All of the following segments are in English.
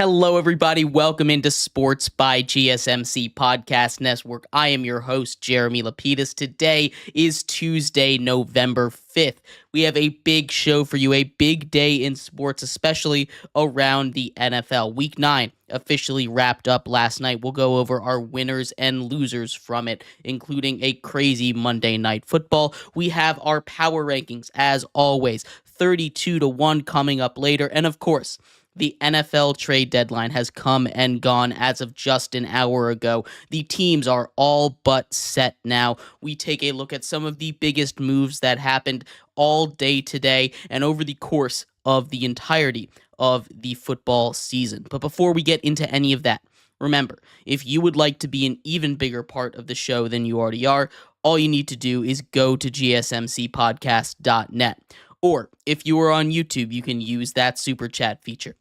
Hello, everybody. Welcome into Sports by GSMC Podcast Network. I am your host, Jeremy Lapidus. Today is Tuesday, November 5th. We have a big show for you, a big day in sports, especially around the NFL. Week 9 officially wrapped up last night. We'll go over our winners and losers from it, including a crazy Monday Night Football. We have our power rankings, as always, 32-1 coming up later. And of course, the NFL trade deadline has come and gone as of just an hour ago. The teams are all but set now. We take a look at some of the biggest moves that happened all day today and over the course of the entirety of the football season. But before we get into any of that, remember, if you would like to be an even bigger part of the show than you already are, all you need to do is go to gsmcpodcast.net. Or if you are on YouTube, you can use that super chat feature.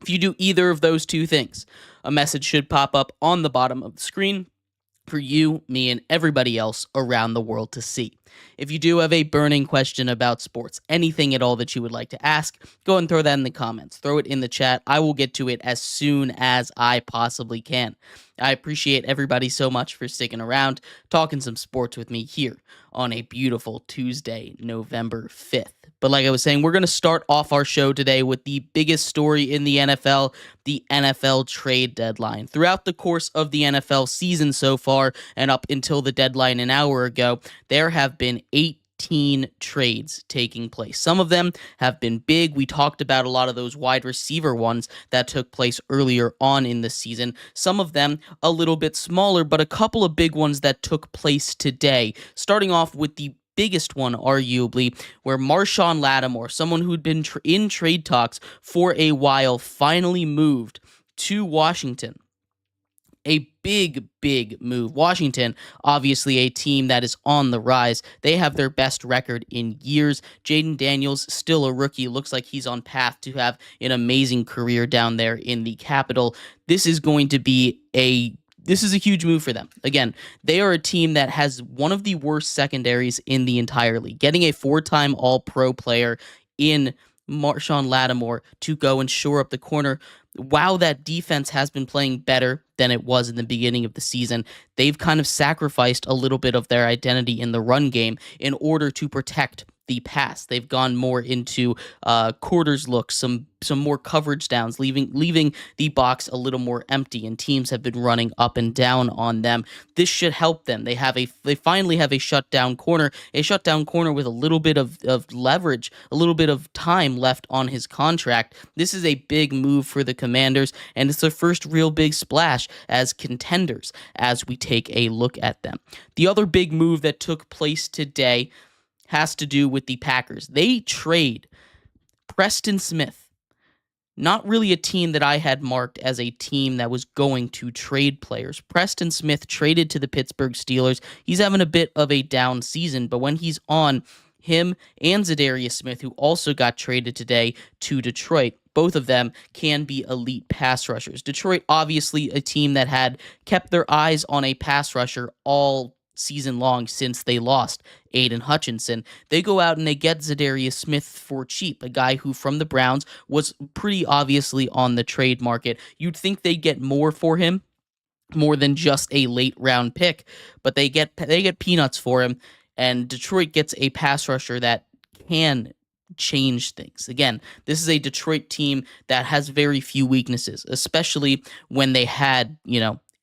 If you do either of those two things, a message should pop up on the bottom of the screen for you, me, and everybody else around the world to see. If you do have a burning question about sports, anything at all that you would like to ask, go and throw that in the comments. Throw it in the chat. I will get to it as soon as I possibly can. I appreciate everybody so much for sticking around, talking some sports with me here on a beautiful Tuesday, November 5th. But like I was saying, we're going to start off our show today with the biggest story in the NFL, the NFL trade deadline. Throughout the course of the NFL season so far, and up until the deadline an hour ago, there have been 18 trades taking place. Some of them have been big. We talked about a lot of those wide receiver ones that took place earlier on in the season. Some of them a little bit smaller, but a couple of big ones that took place today. Starting off with the biggest one, arguably, where Marshawn Lattimore, someone who'd been in trade talks for a while, finally moved to Washington. A big move. Washington, obviously a team that is on the rise. They have their best record in years. Jaden Daniels, still a rookie, looks like he's on path to have an amazing career down there in the capital. This is going to be a huge move for them. Again, they are a team that has one of the worst secondaries in the entire league. Getting a 4-time All-Pro player in Marshawn Lattimore to go and shore up the corner. While that defense has been playing better than it was in the beginning of the season, they've kind of sacrificed a little bit of their identity in the run game in order to protect the pass. They've gone more into quarters looks, some more coverage downs, leaving the box a little more empty, and teams have been running up and down on them. This should help them. They finally have a shutdown corner with a little bit of leverage, a little bit of time left on his contract. This is a big move for the Commanders, and it's their first real big splash as contenders as we take a look at them. The other big move that took place today has to do with the Packers. They trade Preston Smith. Not really a team that I had marked as a team that was going to trade players. Preston Smith traded to the Pittsburgh Steelers. He's having a bit of a down season, but when he's on, him and Zadarius Smith, who also got traded today to Detroit, both of them can be elite pass rushers. Detroit, obviously a team that had kept their eyes on a pass rusher all season long since they lost Aiden Hutchinson. They go out and they get Zadarius Smith for cheap, a guy who from the Browns was pretty obviously on the trade market. You'd think they'd get more for him, more than just a late round pick, but they get peanuts for him, and Detroit gets a pass rusher that can change things. Again, this is a Detroit team that has very few weaknesses, especially when they had,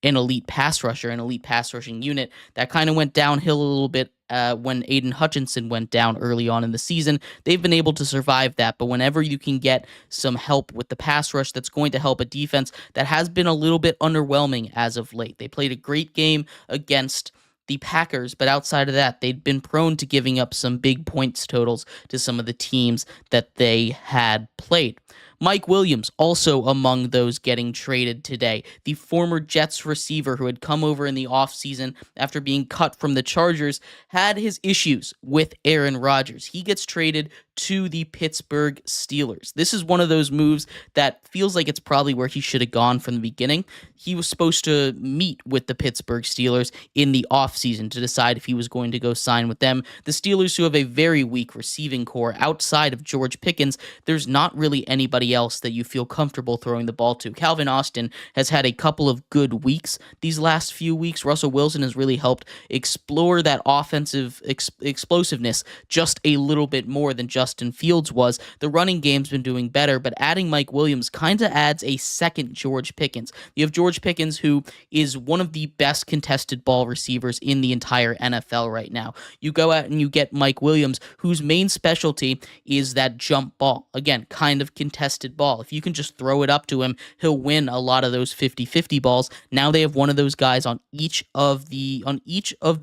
an elite pass rusher, an elite pass rushing unit. That kind of went downhill a little bit when Aiden Hutchinson went down early on in the season. They've been able to survive that, but whenever you can get some help with the pass rush, that's going to help a defense that has been a little bit underwhelming as of late. They played a great game against the Packers, but outside of that, they'd been prone to giving up some big points totals to some of the teams that they had played. Mike Williams, also among those getting traded today. The former Jets receiver who had come over in the offseason after being cut from the Chargers had his issues with Aaron Rodgers. He gets traded to the Pittsburgh Steelers. This is one of those moves that feels like it's probably where he should have gone from the beginning. He was supposed to meet with the Pittsburgh Steelers in the offseason to decide if he was going to go sign with them. The Steelers, who have a very weak receiving core outside of George Pickens, there's not really anybody anybody else that you feel comfortable throwing the ball to. Calvin Austin has had a couple of good weeks these last few weeks. Russell Wilson has really helped explore that offensive explosiveness just a little bit more than Justin Fields was. The running game's been doing better, but adding Mike Williams kind of adds a second George Pickens. You have George Pickens, who is one of the best contested ball receivers in the entire NFL right now. You go out and you get Mike Williams, whose main specialty is that jump ball. Again, kind of contested ball. If you can just throw it up to him, he'll win a lot of those 50-50 balls. Now they have one of those guys on each of the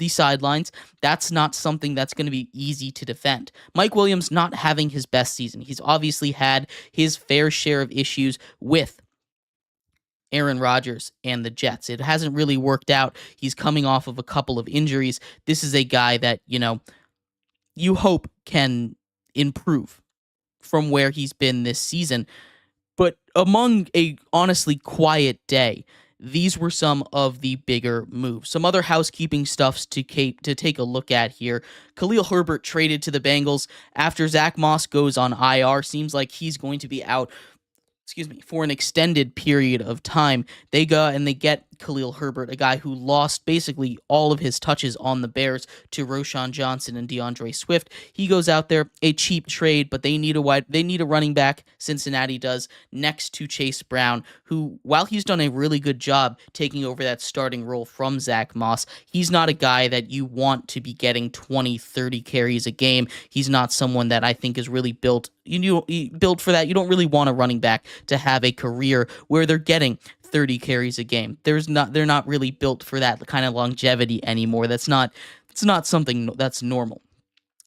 sidelines. That's not something that's going to be easy to defend. Mike Williams not having his best season. He's obviously had his fair share of issues with Aaron Rodgers and the Jets. It hasn't really worked out. He's coming off of a couple of injuries. This is a guy that, you hope can improve from where he's been this season. But among a honestly quiet day, these were some of the bigger moves. Some other housekeeping stuffs to take a look at here. Khalil Herbert traded to the Bengals after Zach Moss goes on IR. Seems like he's going to be out for an extended period of time. They go and they get Khalil Herbert, a guy who lost basically all of his touches on the Bears to Roschon Johnson and DeAndre Swift. He goes out there, a cheap trade, but they need a running back, Cincinnati does, next to Chase Brown, who, while he's done a really good job taking over that starting role from Zach Moss, he's not a guy that you want to be getting 20, 30 carries a game. Not someone that I think is really built for that. You don't really want a running back to have a career where they're getting 30 carries a game. They're not really built for that kind of longevity anymore. It's not something that's normal.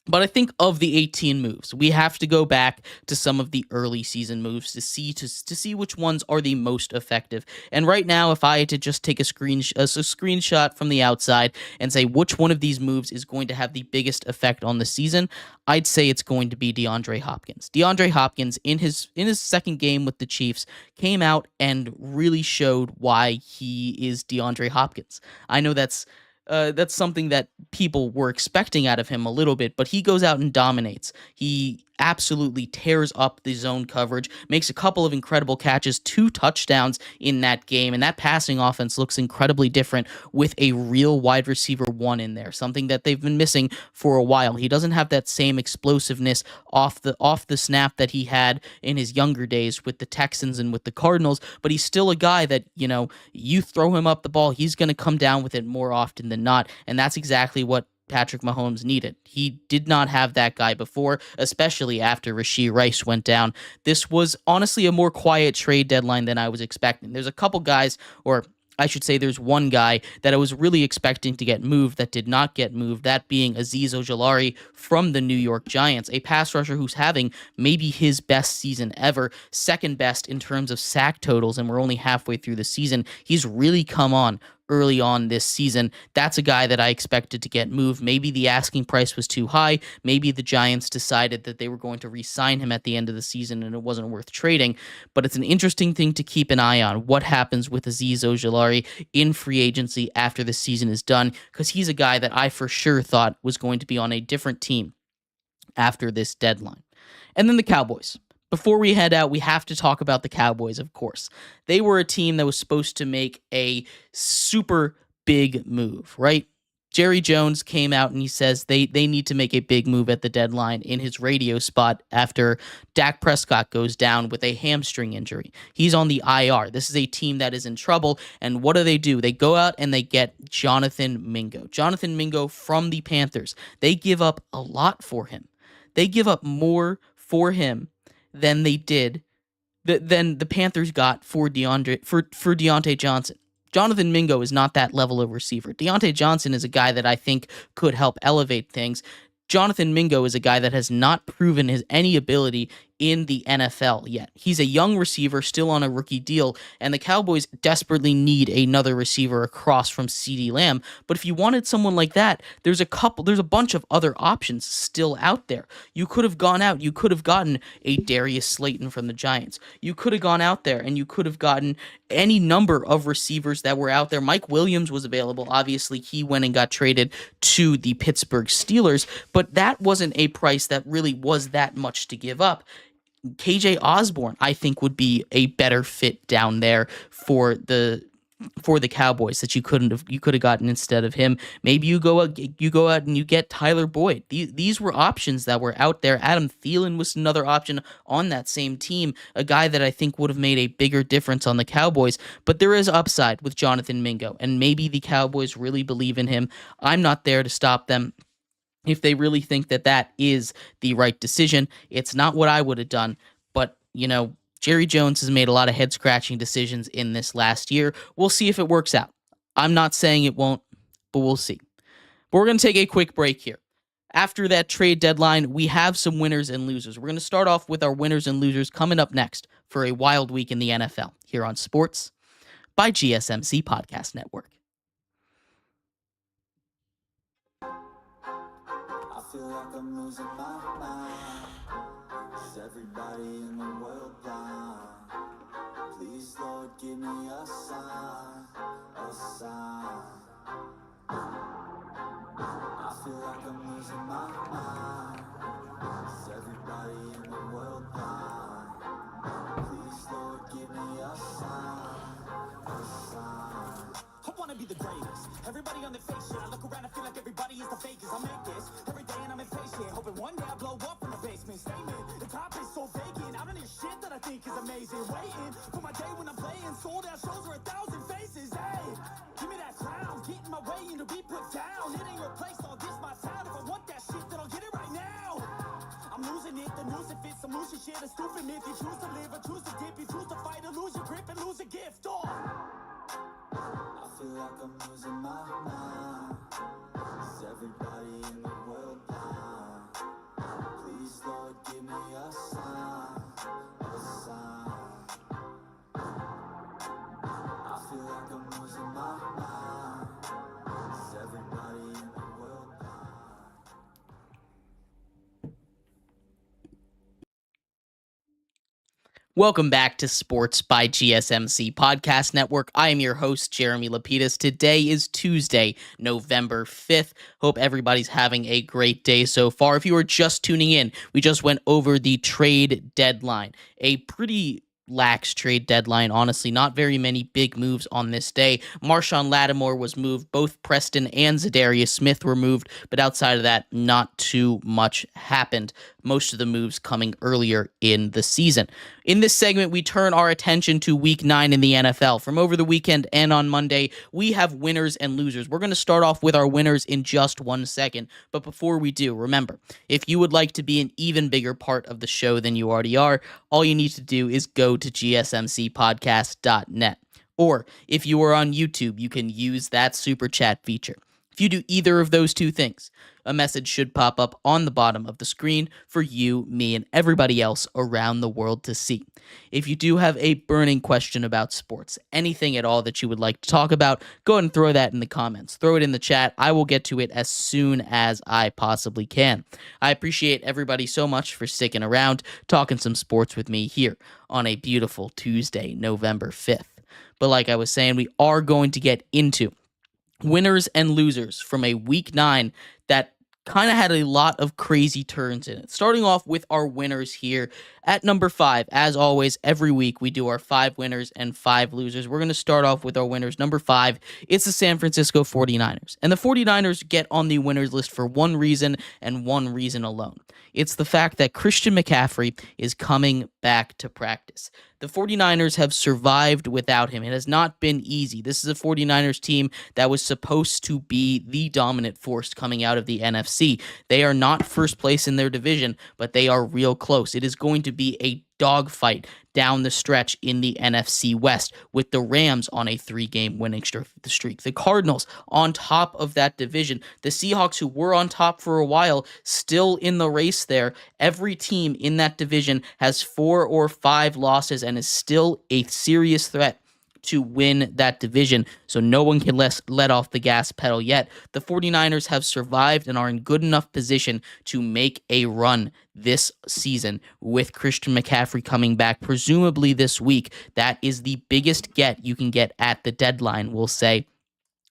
But I think of the 18 moves, we have to go back to some of the early season moves to see which ones are the most effective. And right now, if I had to just take a screenshot from the outside and say which one of these moves is going to have the biggest effect on the season, I'd say it's going to be DeAndre Hopkins. DeAndre Hopkins, in his second game with the Chiefs, came out and really showed why he is DeAndre Hopkins. I know that's something that people were expecting out of him a little bit, but he goes out and dominates. He absolutely tears up the zone coverage, makes a couple of incredible catches, 2 touchdowns in that game, and that passing offense looks incredibly different with a real wide receiver 1 in there, something that they've been missing for a while. He doesn't have that same explosiveness off the snap that he had in his younger days with the Texans and with the Cardinals, but he's still a guy that, you throw him up the ball, he's going to come down with it more often than not, and that's exactly what Patrick Mahomes needed. He did not have that guy before, especially after Rashee Rice went down. This was honestly a more quiet trade deadline than I was expecting. There's a couple guys, or I should say there's one guy that I was really expecting to get moved that did not get moved, that being Azeez Ojulari from the New York Giants, a pass rusher who's having maybe his best season ever, second best in terms of sack totals, and we're only halfway through the season. He's really come on early on this season. That's a guy that I expected to get moved. Maybe the asking price was too high. Maybe the Giants decided that they were going to re-sign him at the end of the season and it wasn't worth trading. But it's an interesting thing to keep an eye on, what happens with Azeez Ojulari in free agency after the season is done, because he's a guy that I for sure thought was going to be on a different team after this deadline. And then the Cowboys. Before we head out, we have to talk about the Cowboys, of course. They were a team that was supposed to make a super big move, right? Jerry Jones came out and he says they need to make a big move at the deadline in his radio spot after Dak Prescott goes down with a hamstring injury. He's on the IR. This is a team that is in trouble, and what do? They go out and they get Jonathan Mingo. Jonathan Mingo from the Panthers. They give up a lot for him. They give up more for him than they did, than the Panthers got for Deontay Johnson. Jonathan Mingo is not that level of receiver. Deontay Johnson is a guy that I think could help elevate things. Jonathan Mingo is a guy that has not proven any ability in the NFL yet. He's a young receiver still on a rookie deal, and the Cowboys desperately need another receiver across from CeeDee Lamb. But if you wanted someone like that, there's a bunch of other options still out there. You could have gone out, you could have gotten a Darius Slayton from the Giants. You could have gone out there and you could have gotten any number of receivers that were out there. Mike Williams was available. Obviously, he went and got traded to the Pittsburgh Steelers, but that wasn't a price that really was that much to give up. KJ Osborne, I think, would be a better fit down there for the Cowboys that you could have gotten instead of him. Maybe you go out and you get Tyler Boyd. These were options that were out there. Adam Thielen was another option on that same team, a guy that I think would have made a bigger difference on the Cowboys. But there is upside with Jonathan Mingo, and maybe the Cowboys really believe in him. I'm not there to stop them if they really think that that is the right decision. It's not what I would have done, but, Jerry Jones has made a lot of head-scratching decisions in this last year. We'll see if it works out. I'm not saying it won't, but we'll see. But we're going to take a quick break here. After that trade deadline, we have some winners and losers. We're going to start off with our winners and losers coming up next for a wild week in the NFL here on Sports by GSMC Podcast Network. I feel like I'm losing my mind. Is everybody in the world blind? Please, Lord, give me a sign, a sign. I feel like I'm losing my mind. Is everybody in the world blind? Please, Lord, give me a sign, a sign. I wanna be the greatest. Everybody on the fake shit. I look around and feel like everybody is the fakest. I make this every day and I'm impatient. Hoping one day I blow up from the basement. Statement, the top is so vacant. I don't hear shit that I think is amazing. Waiting for my day when I'm playing. Sold out shows are 1,000 faces. Hey, give me that crown. Get in my way and to be put down. It ain't replaced all this my sound. If I want that shit, then I'll get it right now. I'm losing it, the news it fits. I'm losing shit, a stupid myth. You choose to live or choose to dip. You choose to fight or lose your grip and lose a gift. I feel like I'm losing my mind. Is everybody in the world blind? Please, Lord, give me a sign, a sign. I feel like I'm losing my mind. Is everybody in the world blind? Welcome back to Sports by GSMC Podcast Network. I am your host, Jeremy Lapidus. Today is Tuesday, November 5th. Hope everybody's having a great day so far. If you are just tuning in, we just went over the trade deadline. A pretty lax trade deadline, honestly. Not very many big moves on this day. Marshawn Lattimore was moved. Both Preston and Zadarius Smith were moved, but outside of that, not too much happened. Most of the moves coming earlier in the season. In this segment, we turn our attention to Week 9 in the NFL. From over the weekend and on Monday, we have winners and losers. We're going to start off with our winners in just 1 second. But before we do, remember, if you would like to be an even bigger part of the show than you already are, all you need to do is go to gsmcpodcast.net. Or if you are on YouTube, you can use that super chat feature. If you do either of those two things, a message should pop up on the bottom of the screen for you, me, and everybody else around the world to see. If you do have a burning question about sports, anything at all that you would like to talk about, go ahead and throw that in the comments. Throw it in the chat. I will get to it as soon as I possibly can. I appreciate everybody so much for sticking around, talking some sports with me here on a beautiful Tuesday, November 5th. But like I was saying, we are going to get into winners and losers from a Week 9 that kind of had a lot of crazy turns in it. Starting off with our winners here at number 5. As always, every week we do our 5 winners and 5 losers. We're going to start off with our winners. Number 5, it's the San Francisco 49ers. And the 49ers get on the winners list for one reason and one reason alone. It's the fact that Christian McCaffrey is coming back to practice. The 49ers have survived without him. It has not been easy. This is a 49ers team that was supposed to be the dominant force coming out of the NFC. They are not first place in their division, but they are real close. It is going to be a dogfight down the stretch in the NFC West, with the Rams on a 3-game winning streak. The Cardinals on top of that division. The Seahawks, who were on top for a while, still in the race there. Every team in that division has 4 or 5 losses and is still a serious threat to win that division, so no one can let off the gas pedal yet. The 49ers have survived and are in good enough position to make a run this season with Christian McCaffrey coming back, presumably this week. That is the biggest get you can get at the deadline, we'll say.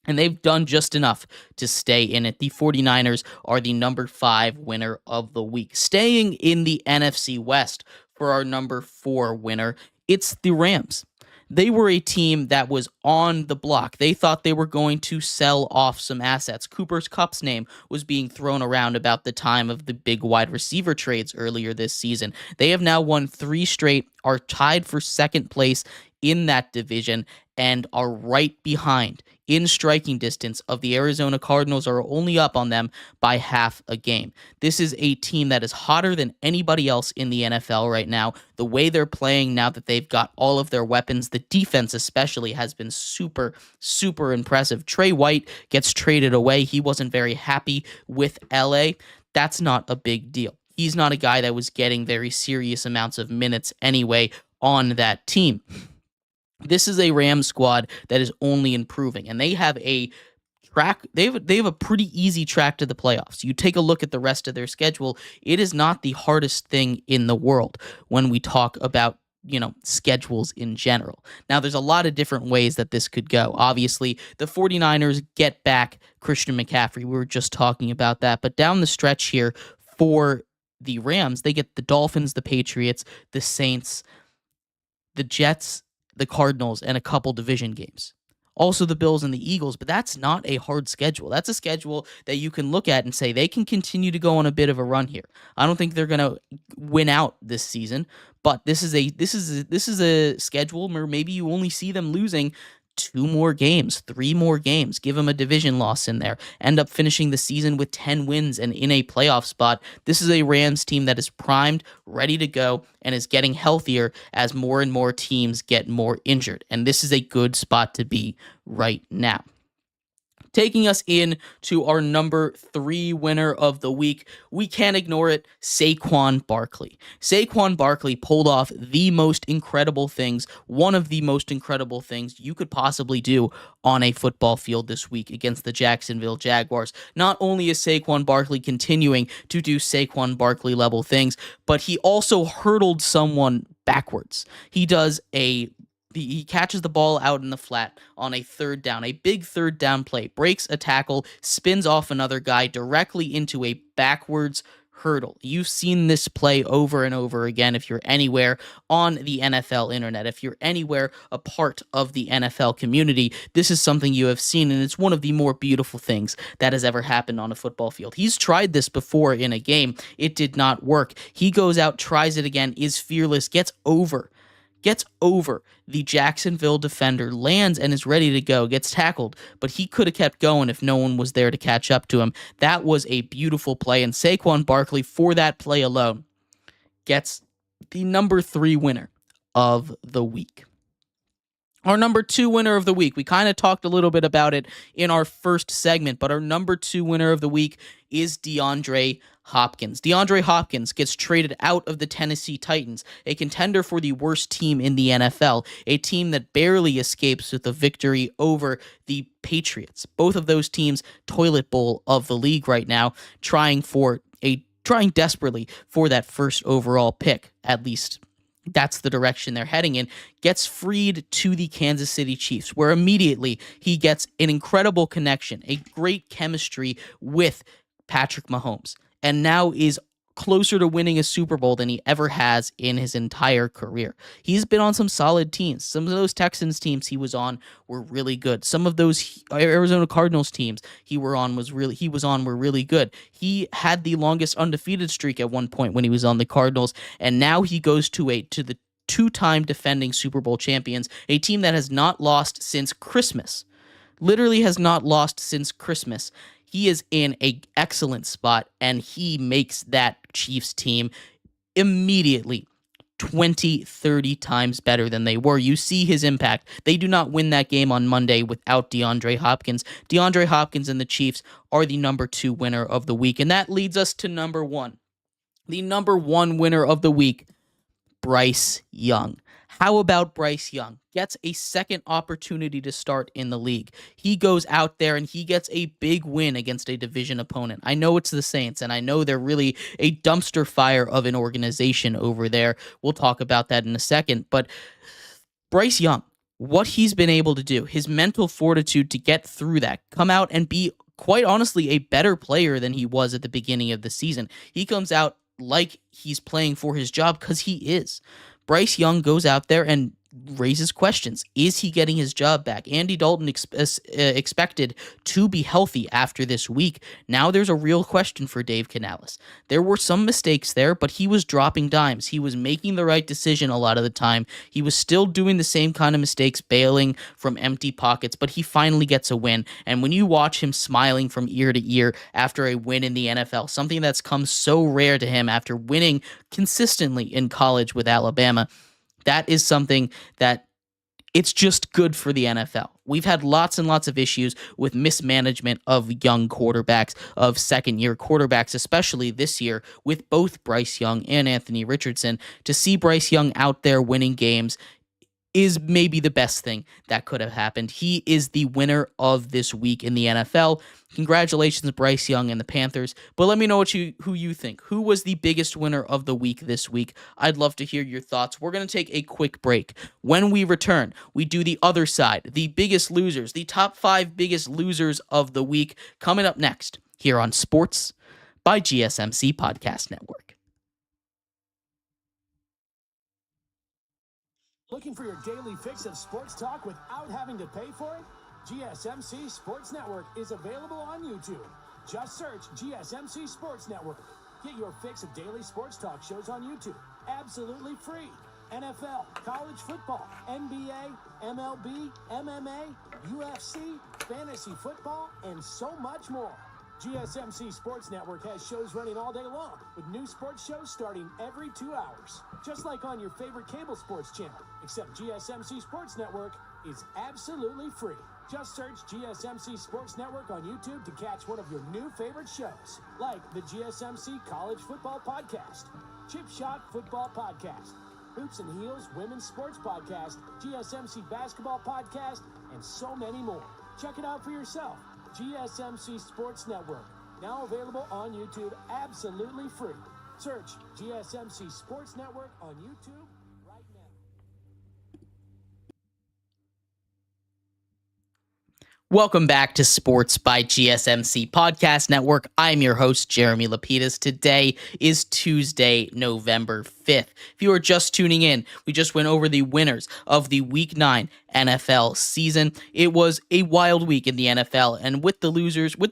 And they've done just enough to stay in it. The 49ers are the number 5 winner of the week. Staying in the NFC West for our number 4 winner, it's the Rams. They were a team that was on the block. They thought they were going to sell off some assets. Cooper Kupp's name was being thrown around about the time of the big wide receiver trades earlier this season. They have now won 3 straight, are tied for second place in that division, and are right behind in striking distance of the Arizona Cardinals, are only up on them by half a game. This is a team that is hotter than anybody else in the NFL right now. The way they're playing now that they've got all of their weapons, the defense especially has been super, super impressive. Trey White gets traded away. He wasn't very happy with LA. That's not a big deal. He's not a guy that was getting very serious amounts of minutes anyway on that team. This is a Rams squad that is only improving, and they have a track. They have a pretty easy track to the playoffs. You take a look at the rest of their schedule. It is not the hardest thing in the world when we talk about, schedules in general. Now, there's a lot of different ways that this could go. Obviously, the 49ers get back Christian McCaffrey. We were just talking about that. But down the stretch here for the Rams, they get the Dolphins, the Patriots, the Saints, the Jets, the Cardinals, and a couple division games. Also the Bills and the Eagles, but that's not a hard schedule. That's a schedule that you can look at and say they can continue to go on a bit of a run here. I don't think they're going to win out this season, but this is a schedule where maybe you only see them losing 2 more games, 3 more games, give them a division loss in there, end up finishing the season with 10 wins and in a playoff spot. This is a Rams team that is primed, ready to go, and is getting healthier as more and more teams get more injured. And this is a good spot to be right now. Taking us in to our number 3 winner of the week, we can't ignore it, Saquon Barkley. Saquon Barkley pulled off the most incredible things, one of the most incredible things you could possibly do on a football field this week against the Jacksonville Jaguars. Not only is Saquon Barkley continuing to do Saquon Barkley level things, but he also hurdled someone backwards. He catches the ball out in the flat on a 3rd down, a big 3rd down play, breaks a tackle, spins off another guy directly into a backwards hurdle. You've seen this play over and over again if you're anywhere on the NFL internet, if you're anywhere a part of the NFL community. This is something you have seen, and it's one of the more beautiful things that has ever happened on a football field. He's tried this before in a game. It did not work. He goes out, tries it again, is fearless, gets over the Jacksonville defender, lands and is ready to go, gets tackled, but he could have kept going if no one was there to catch up to him. That was a beautiful play, and Saquon Barkley, for that play alone, gets the number 3 winner of the week. Our number 2 winner of the week, we kind of talked a little bit about it in our first segment, but our number 2 winner of the week is DeAndre Hopkins. DeAndre Hopkins gets traded out of the Tennessee Titans, a contender for the worst team in the NFL, a team that barely escapes with a victory over the Patriots. Both of those teams toilet bowl of the league right now, trying desperately for that first overall pick, at least. That's the direction they're heading in, gets freed to the Kansas City Chiefs, where immediately he gets an incredible connection, a great chemistry with Patrick Mahomes, and now is closer to winning a Super Bowl than he ever has in his entire career. He's been on some solid teams. Some of those Texans teams he was on were really good. Some of those Arizona Cardinals teams he was on were really good. He had the longest undefeated streak at one point when he was on the Cardinals, and now he goes to the 2-time defending Super Bowl champions, a team that has not lost since Christmas. Literally has not lost since Christmas. He is in an excellent spot, and he makes that Chiefs team immediately 20, 30 times better than they were. You see his impact. They do not win that game on Monday without DeAndre Hopkins. DeAndre Hopkins and the Chiefs are the number 2 winner of the week, and that leads us to number 1. The number 1 winner of the week, Bryce Young. How about Bryce Young? Gets a second opportunity to start in the league. He goes out there and he gets a big win against a division opponent. I know it's the Saints, and I know they're really a dumpster fire of an organization over there. We'll talk about that in a second. But Bryce Young, what he's been able to do, his mental fortitude to get through that, come out and be, quite honestly, a better player than he was at the beginning of the season. He comes out like he's playing for his job, because he is. Bryce Young goes out there and raises questions. Is he getting his job back? Andy Dalton expected to be healthy after this week. Now there's a real question for Dave Canales. There were some mistakes there, but he was dropping dimes. He was making the right decision a lot of the time. He was still doing the same kind of mistakes, bailing from empty pockets, but he finally gets a win. And when you watch him smiling from ear to ear after a win in the NFL, something that's come so rare to him after winning consistently in college with Alabama, that is something that it's just good for the NFL. We've had lots and lots of issues with mismanagement of young quarterbacks, of second-year quarterbacks, especially this year with both Bryce Young and Anthony Richardson. To see Bryce Young out there winning games is maybe the best thing that could have happened. He is the winner of this week in the NFL. Congratulations, Bryce Young and the Panthers. But let me know who you think. Who was the biggest winner of the week this week? I'd love to hear your thoughts. We're going to take a quick break. When we return, we do the other side, the biggest losers, the top 5 biggest losers of the week, coming up next here on Sports by GSMC Podcast Network. Looking for your daily fix of sports talk without having to pay for it? GSMC Sports Network is available on YouTube. Just search GSMC Sports Network. Get your fix of daily sports talk shows on YouTube, absolutely free. NFL, college football, NBA, MLB, MMA, UFC, fantasy football, and so much more. GSMC Sports Network has shows running all day long, with new sports shows starting every 2 hours. Just like on your favorite cable sports channel, except GSMC Sports Network is absolutely free. Just search GSMC Sports Network on YouTube to catch one of your new favorite shows, like the GSMC College Football Podcast, Chip Shot Football Podcast, Hoops and Heels Women's Sports Podcast, GSMC Basketball Podcast, and so many more. Check it out for yourself. GSMC Sports Network, now available on YouTube absolutely free. Search GSMC Sports Network on YouTube right now. Welcome back to Sports by GSMC Podcast Network. I'm your host, Jeremy Lapidus. Today is Tuesday, November 5th. If you are just tuning in, we just went over the winners of the Week 9 NFL season. It was a wild week in the NFL, and with the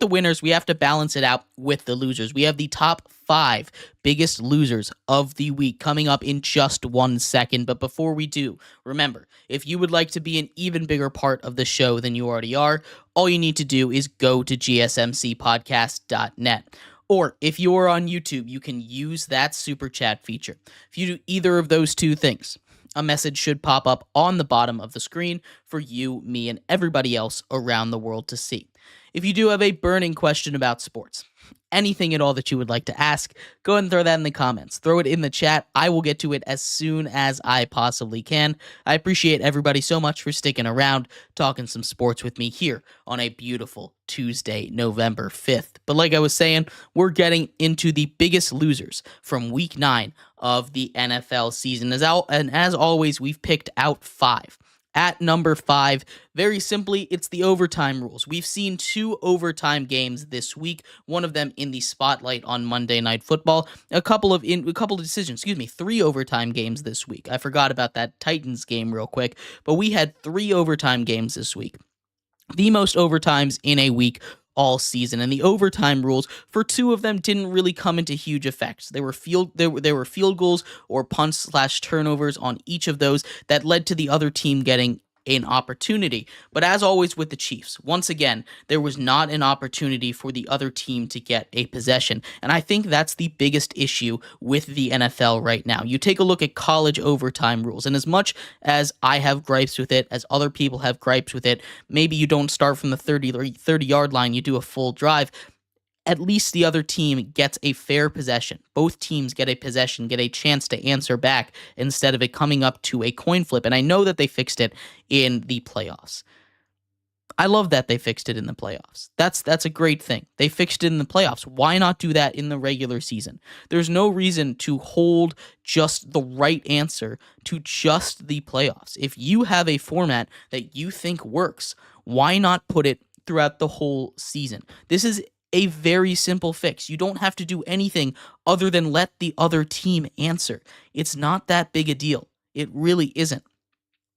winners, we have to balance it out with the losers. We have the top 5 biggest losers of the week coming up in just 1 second. But before we do, remember, if you would like to be an even bigger part of the show than you already are, all you need to do is go to gsmcpodcast.net. Or if you are on YouTube, you can use that super chat feature. If you do either of those two things, a message should pop up on the bottom of the screen for you, me, and everybody else around the world to see. If you do have a burning question about sports, anything at all that you would like to ask, go ahead and throw that in the comments. Throw it in the chat. I will get to it as soon as I possibly can. I appreciate everybody so much for sticking around, talking some sports with me here on a beautiful Tuesday, November 5th. But like I was saying, we're getting into the biggest losers from Week 9 of the NFL season. As always, we've picked out 5. At number 5, very simply, it's the overtime rules. We've seen 2 overtime games this week, one of them in the spotlight on Monday Night Football, a couple of decisions, 3 overtime games this week. I forgot about that Titans game real quick, but we had 3 overtime games this week. The most overtimes in a week all season, and the overtime rules for 2 of them didn't really come into huge effects. There were field goals or punts/turnovers on each of those that led to the other team getting an opportunity. But as always with the Chiefs, once again, there was not an opportunity for the other team to get a possession. And I think that's the biggest issue with the NFL right now. You take a look at college overtime rules, and as much as I have gripes with it, as other people have gripes with it, maybe you don't start from the 30-yard line, you do a full drive. At least the other team gets a fair possession. Both teams get a possession, get a chance to answer back instead of it coming up to a coin flip. And I know that they fixed it in the playoffs. I love that they fixed it in the playoffs. That's a great thing. They fixed it in the playoffs. Why not do that in the regular season? There's no reason to hold just the right answer to just the playoffs. If you have a format that you think works, why not put it throughout the whole season? This is a very simple fix. You don't have to do anything other than let the other team answer. It's not that big a deal. It really isn't.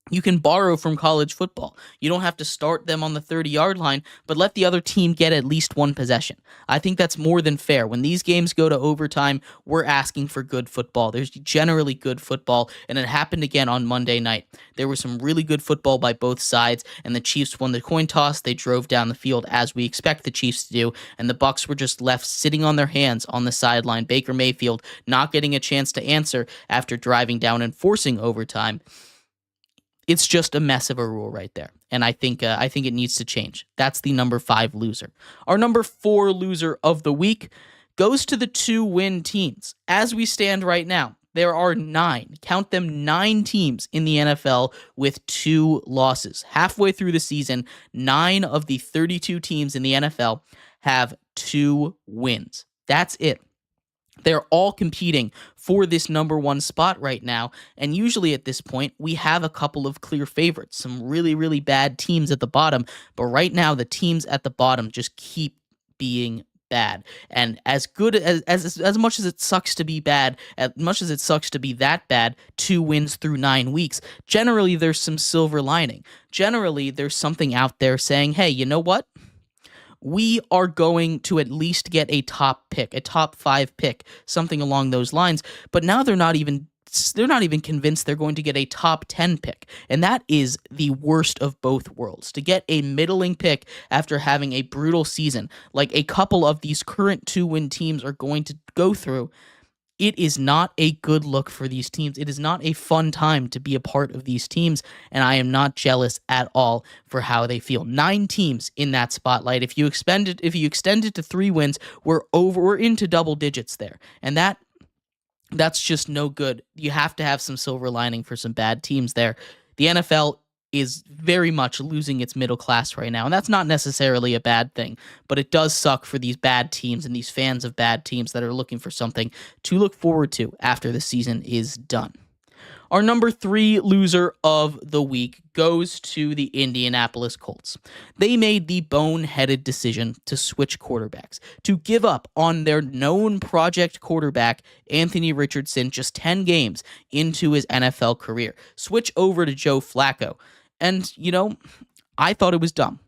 You can borrow from college football. You don't have to start them on the 30-yard line, but let the other team get at least one possession. I think that's more than fair. When these games go to overtime, we're asking for good football. There's generally good football, and it happened again on Monday night. There was some really good football by both sides, and the Chiefs won the coin toss. They drove down the field as we expect the Chiefs to do, and the Bucs were just left sitting on their hands on the sideline. Baker Mayfield not getting a chance to answer after driving down and forcing overtime. It's just a mess of a rule right there, and I think it needs to change. That's the number 5 loser. Our number 4 loser of the week goes to the 2-win teams. As we stand right now, there are 9, count them, 9 teams in the NFL with 2 losses. Halfway through the season, 9 of the 32 teams in the NFL have 2 wins. That's it. They're all competing for this number 1 spot right now, and usually at this point, we have a couple of clear favorites, some really, really bad teams at the bottom, but right now, the teams at the bottom just keep being bad. And as good as much as it sucks to be bad, as much as it sucks to be that bad, 2 wins through 9 weeks, generally there's some silver lining. Generally, there's something out there saying, hey, you know what? We are going to at least get a top pick, a top 5 pick, something along those lines. But now they're not even convinced they're going to get a top 10 pick. And that is the worst of both worlds. To get a middling pick after having a brutal season, like a couple of these current 2-win teams are going to go through, it is not a good look for these teams. It is not a fun time to be a part of these teams, and I am not jealous at all for how they feel. 9 teams in that spotlight. If you extend it to 3 wins, we're into double digits there, and that's just no good. You have to have some silver lining for some bad teams there. The NFL is very much losing its middle class right now, and that's not necessarily a bad thing, but it does suck for these bad teams and these fans of bad teams that are looking for something to look forward to after the season is done. Our number 3 loser of the week goes to the Indianapolis Colts. They made the boneheaded decision to switch quarterbacks, to give up on their known project quarterback, Anthony Richardson, just 10 games into his NFL career. Switch over to Joe Flacco. And, I thought it was dumb.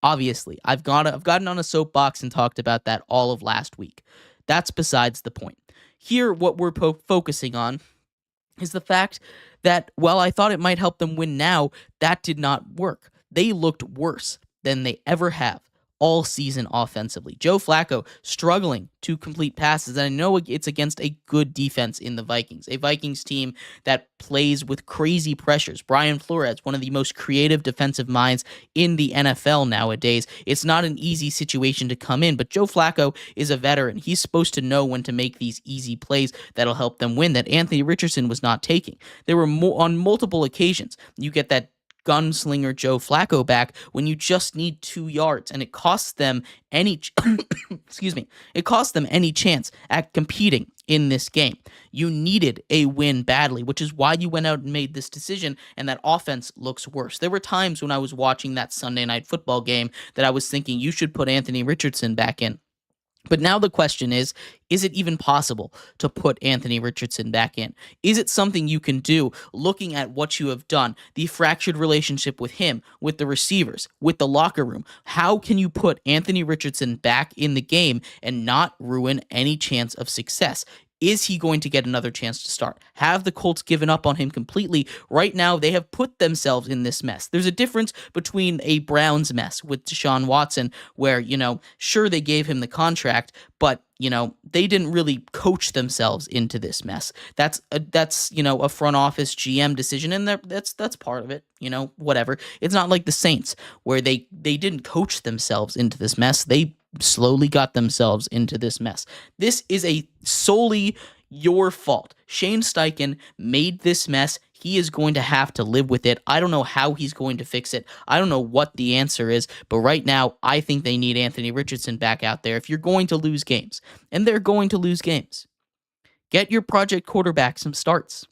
Obviously, I've gotten on a soapbox and talked about that all of last week. That's besides the point. Here, what we're focusing on is the fact that, while I thought it might help them win now, that did not work. They looked worse than they ever have all season offensively. Joe Flacco struggling to complete passes, and I know it's against a good defense in the Vikings, a Vikings team that plays with crazy pressures. Brian Flores, one of the most creative defensive minds in the NFL nowadays. It's not an easy situation to come in, but Joe Flacco is a veteran. He's supposed to know when to make these easy plays that'll help them win that Anthony Richardson was not taking. There were on multiple occasions, you get that gunslinger Joe Flacco back when you just need 2 yards, and it costs them any it costs them any chance at competing in this game. You needed a win badly, which is why you went out and made this decision, and that offense looks worse. There were times when I was watching that Sunday night football game that I was thinking you should put Anthony Richardson back in. But now the question is it even possible to put Anthony Richardson back in? Is it something you can do looking at what you have done, the fractured relationship with him, with the receivers, with the locker room? How can you put Anthony Richardson back in the game and not ruin any chance of success? Is he going to get another chance to start? Have the Colts given up on him completely? Right now, they have put themselves in this mess. There's a difference between a Browns mess with Deshaun Watson, where, sure, they gave him the contract, but, they didn't really coach themselves into this mess. That's a front office GM decision, and that's part of it, whatever. It's not like the Saints, where they didn't coach themselves into this mess. They slowly got themselves into this mess. This is a solely your fault. Shane Steichen made this mess. He is going to have to live with it. I don't know how he's going to fix it. I don't know what the answer is, but right now, I think they need Anthony Richardson back out there if you're going to lose games. And they're going to lose games. Get your project quarterback some starts.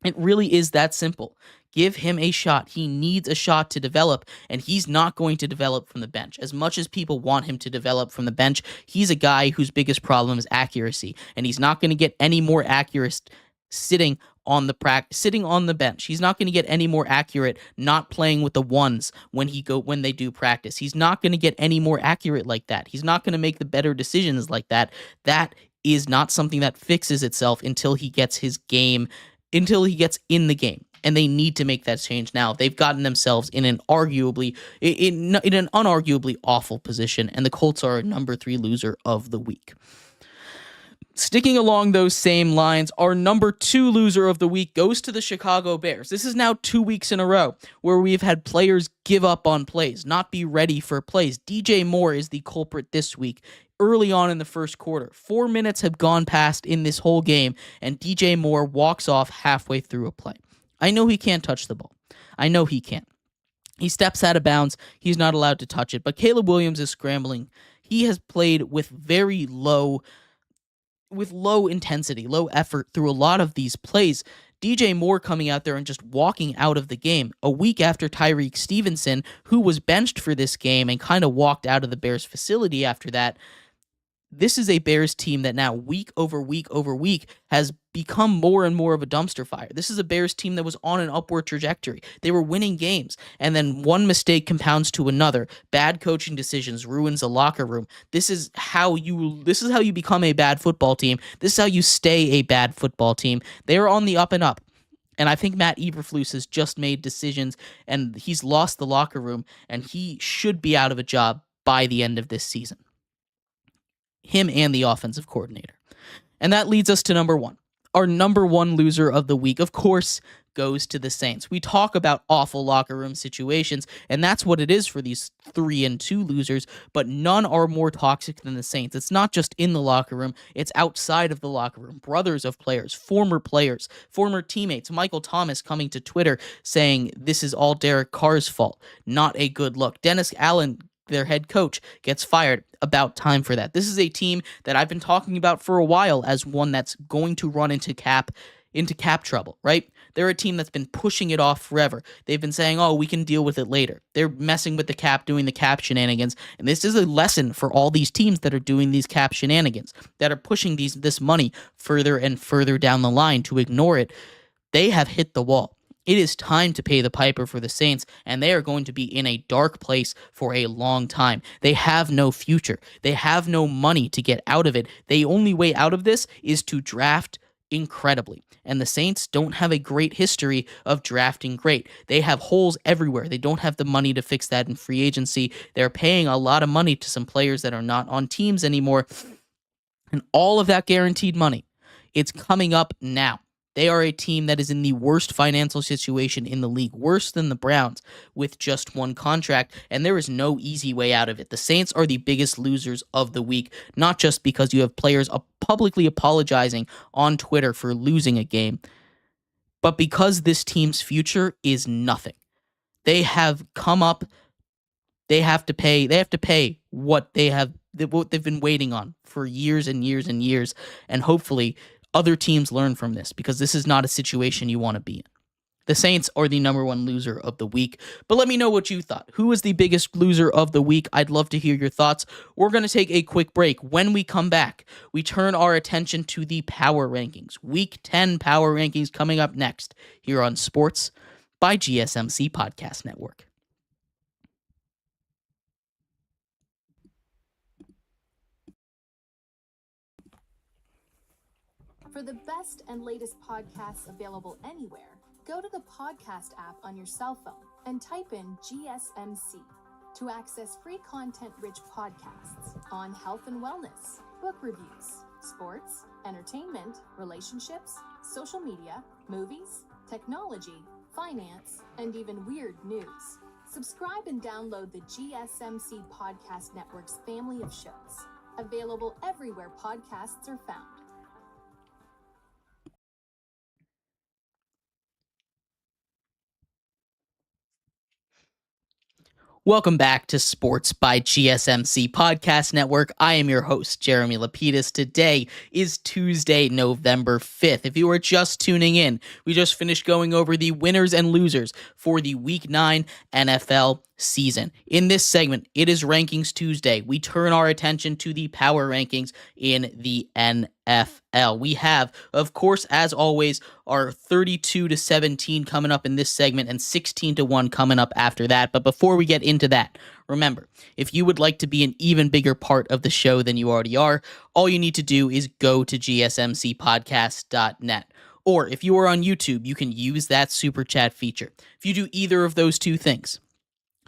It really is that simple. Give him a shot. He needs a shot to develop, and he's not going to develop from the bench. As much as people want him to develop from the bench, he's a guy whose biggest problem is accuracy, and he's not going to get any more accurate sitting on the bench. He's not going to get any more accurate not playing with the ones when they do practice. He's not going to get any more accurate like that. He's not going to make the better decisions like that. That is not something that fixes itself until he gets in the game. And they need to make that change now. They've gotten themselves in an unarguably awful position, and the Colts are a number 3 loser of the week. Sticking along those same lines, our number 2 loser of the week goes to the Chicago Bears. This is now 2 weeks in a row where we've had players give up on plays, not be ready for plays. DJ Moore is the culprit this week. Early on in the first quarter, 4 minutes have gone past in this whole game, and DJ Moore walks off halfway through a play. I know he can't touch the ball. I know he can't. He steps out of bounds. He's not allowed to touch it, but Caleb Williams is scrambling. He has played with low intensity, low effort through a lot of these plays. DJ Moore coming out there and just walking out of the game a week after Tyreek Stevenson, who was benched for this game and kind of walked out of the Bears facility after that. This is a Bears team that now week over week over week has become more and more of a dumpster fire. This is a Bears team that was on an upward trajectory. They were winning games, and then one mistake compounds to another. Bad coaching decisions ruins a locker room. This is how you become a bad football team. This is how you stay a bad football team. They are on the up and up. And I think Matt Eberflus has just made decisions, and he's lost the locker room, and he should be out of a job by the end of this season. Him and the offensive coordinator. And that leads us to number 1. Our number 1 loser of the week, of course, goes to the Saints. We talk about awful locker room situations, and that's what it is for these 3-2 losers, but none are more toxic than the Saints. It's not just in the locker room, it's outside of the locker room. Brothers of players, former teammates. Michael Thomas coming to Twitter saying this is all Derek Carr's fault. Not a good look. Dennis Allen, their head coach, gets fired. About time for that. This is a team that I've been talking about for a while as one that's going to run into cap trouble, right? They're a team that's been pushing it off forever. They've been saying, oh, we can deal with it later. They're messing with the cap, doing the cap shenanigans. And this is a lesson for all these teams that are doing these cap shenanigans, that are pushing this money further and further down the line to ignore it. They have hit the wall. It is time to pay the piper for the Saints, and they are going to be in a dark place for a long time. They have no future. They have no money to get out of it. The only way out of this is to draft incredibly. And the Saints don't have a great history of drafting great. They have holes everywhere. They don't have the money to fix that in free agency. They're paying a lot of money to some players that are not on teams anymore. And all of that guaranteed money, it's coming up now. They are a team that is in the worst financial situation in the league, worse than the Browns, with just one contract, and there is no easy way out of it. The Saints are the biggest losers of the week, not just because you have players publicly apologizing on Twitter for losing a game, but because this team's future is nothing. They have come up, they have to pay what they've been waiting on for years and years and years, and hopefully other teams learn from this, because this is not a situation you want to be in. The Saints are the number 1 loser of the week, but let me know what you thought. Who is the biggest loser of the week? I'd love to hear your thoughts. We're going to take a quick break. When we come back, we turn our attention to the power rankings. Week 10 power rankings coming up next here on Sports by GSMC Podcast Network. For the best and latest podcasts available anywhere, go to the podcast app on your cell phone and type in GSMC to access free content-rich podcasts on health and wellness, book reviews, sports, entertainment, relationships, social media, movies, technology, finance, and even weird news. Subscribe and download the GSMC Podcast Network's family of shows, available everywhere podcasts are found. Welcome back to Sports by GSMC Podcast Network. I am your host, Jeremy Lapidus. Today is Tuesday, November 5th. If you are just tuning in, we just finished going over the winners and losers for the Week 9 NFL season. In this segment, it is Rankings Tuesday. We turn our attention to the power rankings in the NFL. We have, of course, as always, our 32-17 coming up in this segment and 16-1 coming up after that. But before we get into that, remember, if you would like to be an even bigger part of the show than you already are, all you need to do is go to gsmcpodcast.net. Or if you are on YouTube, you can use that super chat feature. If you do either of those two things,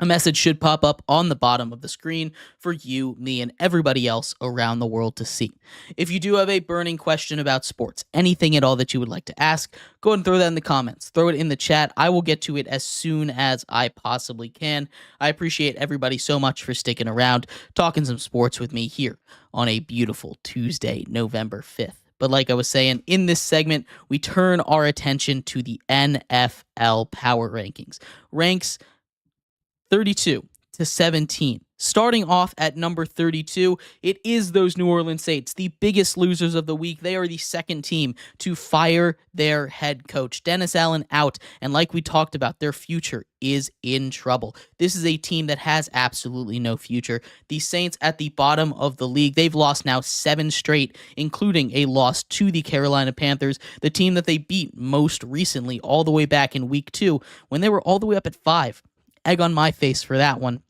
a message should pop up on the bottom of the screen for you, me, and everybody else around the world to see. If you do have a burning question about sports, anything at all that you would like to ask, go ahead and throw that in the comments. Throw it in the chat. I will get to it as soon as I possibly can. I appreciate everybody so much for sticking around, talking some sports with me here on a beautiful Tuesday, November 5th. But like I was saying, in this segment, we turn our attention to the NFL Power Rankings. Ranks 32-17. Starting off at number 32, it is those New Orleans Saints, the biggest losers of the week. They are the second team to fire their head coach. Dennis Allen out, and like we talked about, their future is in trouble. This is a team that has absolutely no future. The Saints at the bottom of the league, they've lost now 7 straight, including a loss to the Carolina Panthers, the team that they beat most recently all the way back in week 2 when they were all the way up at 5. Egg on my face for that one.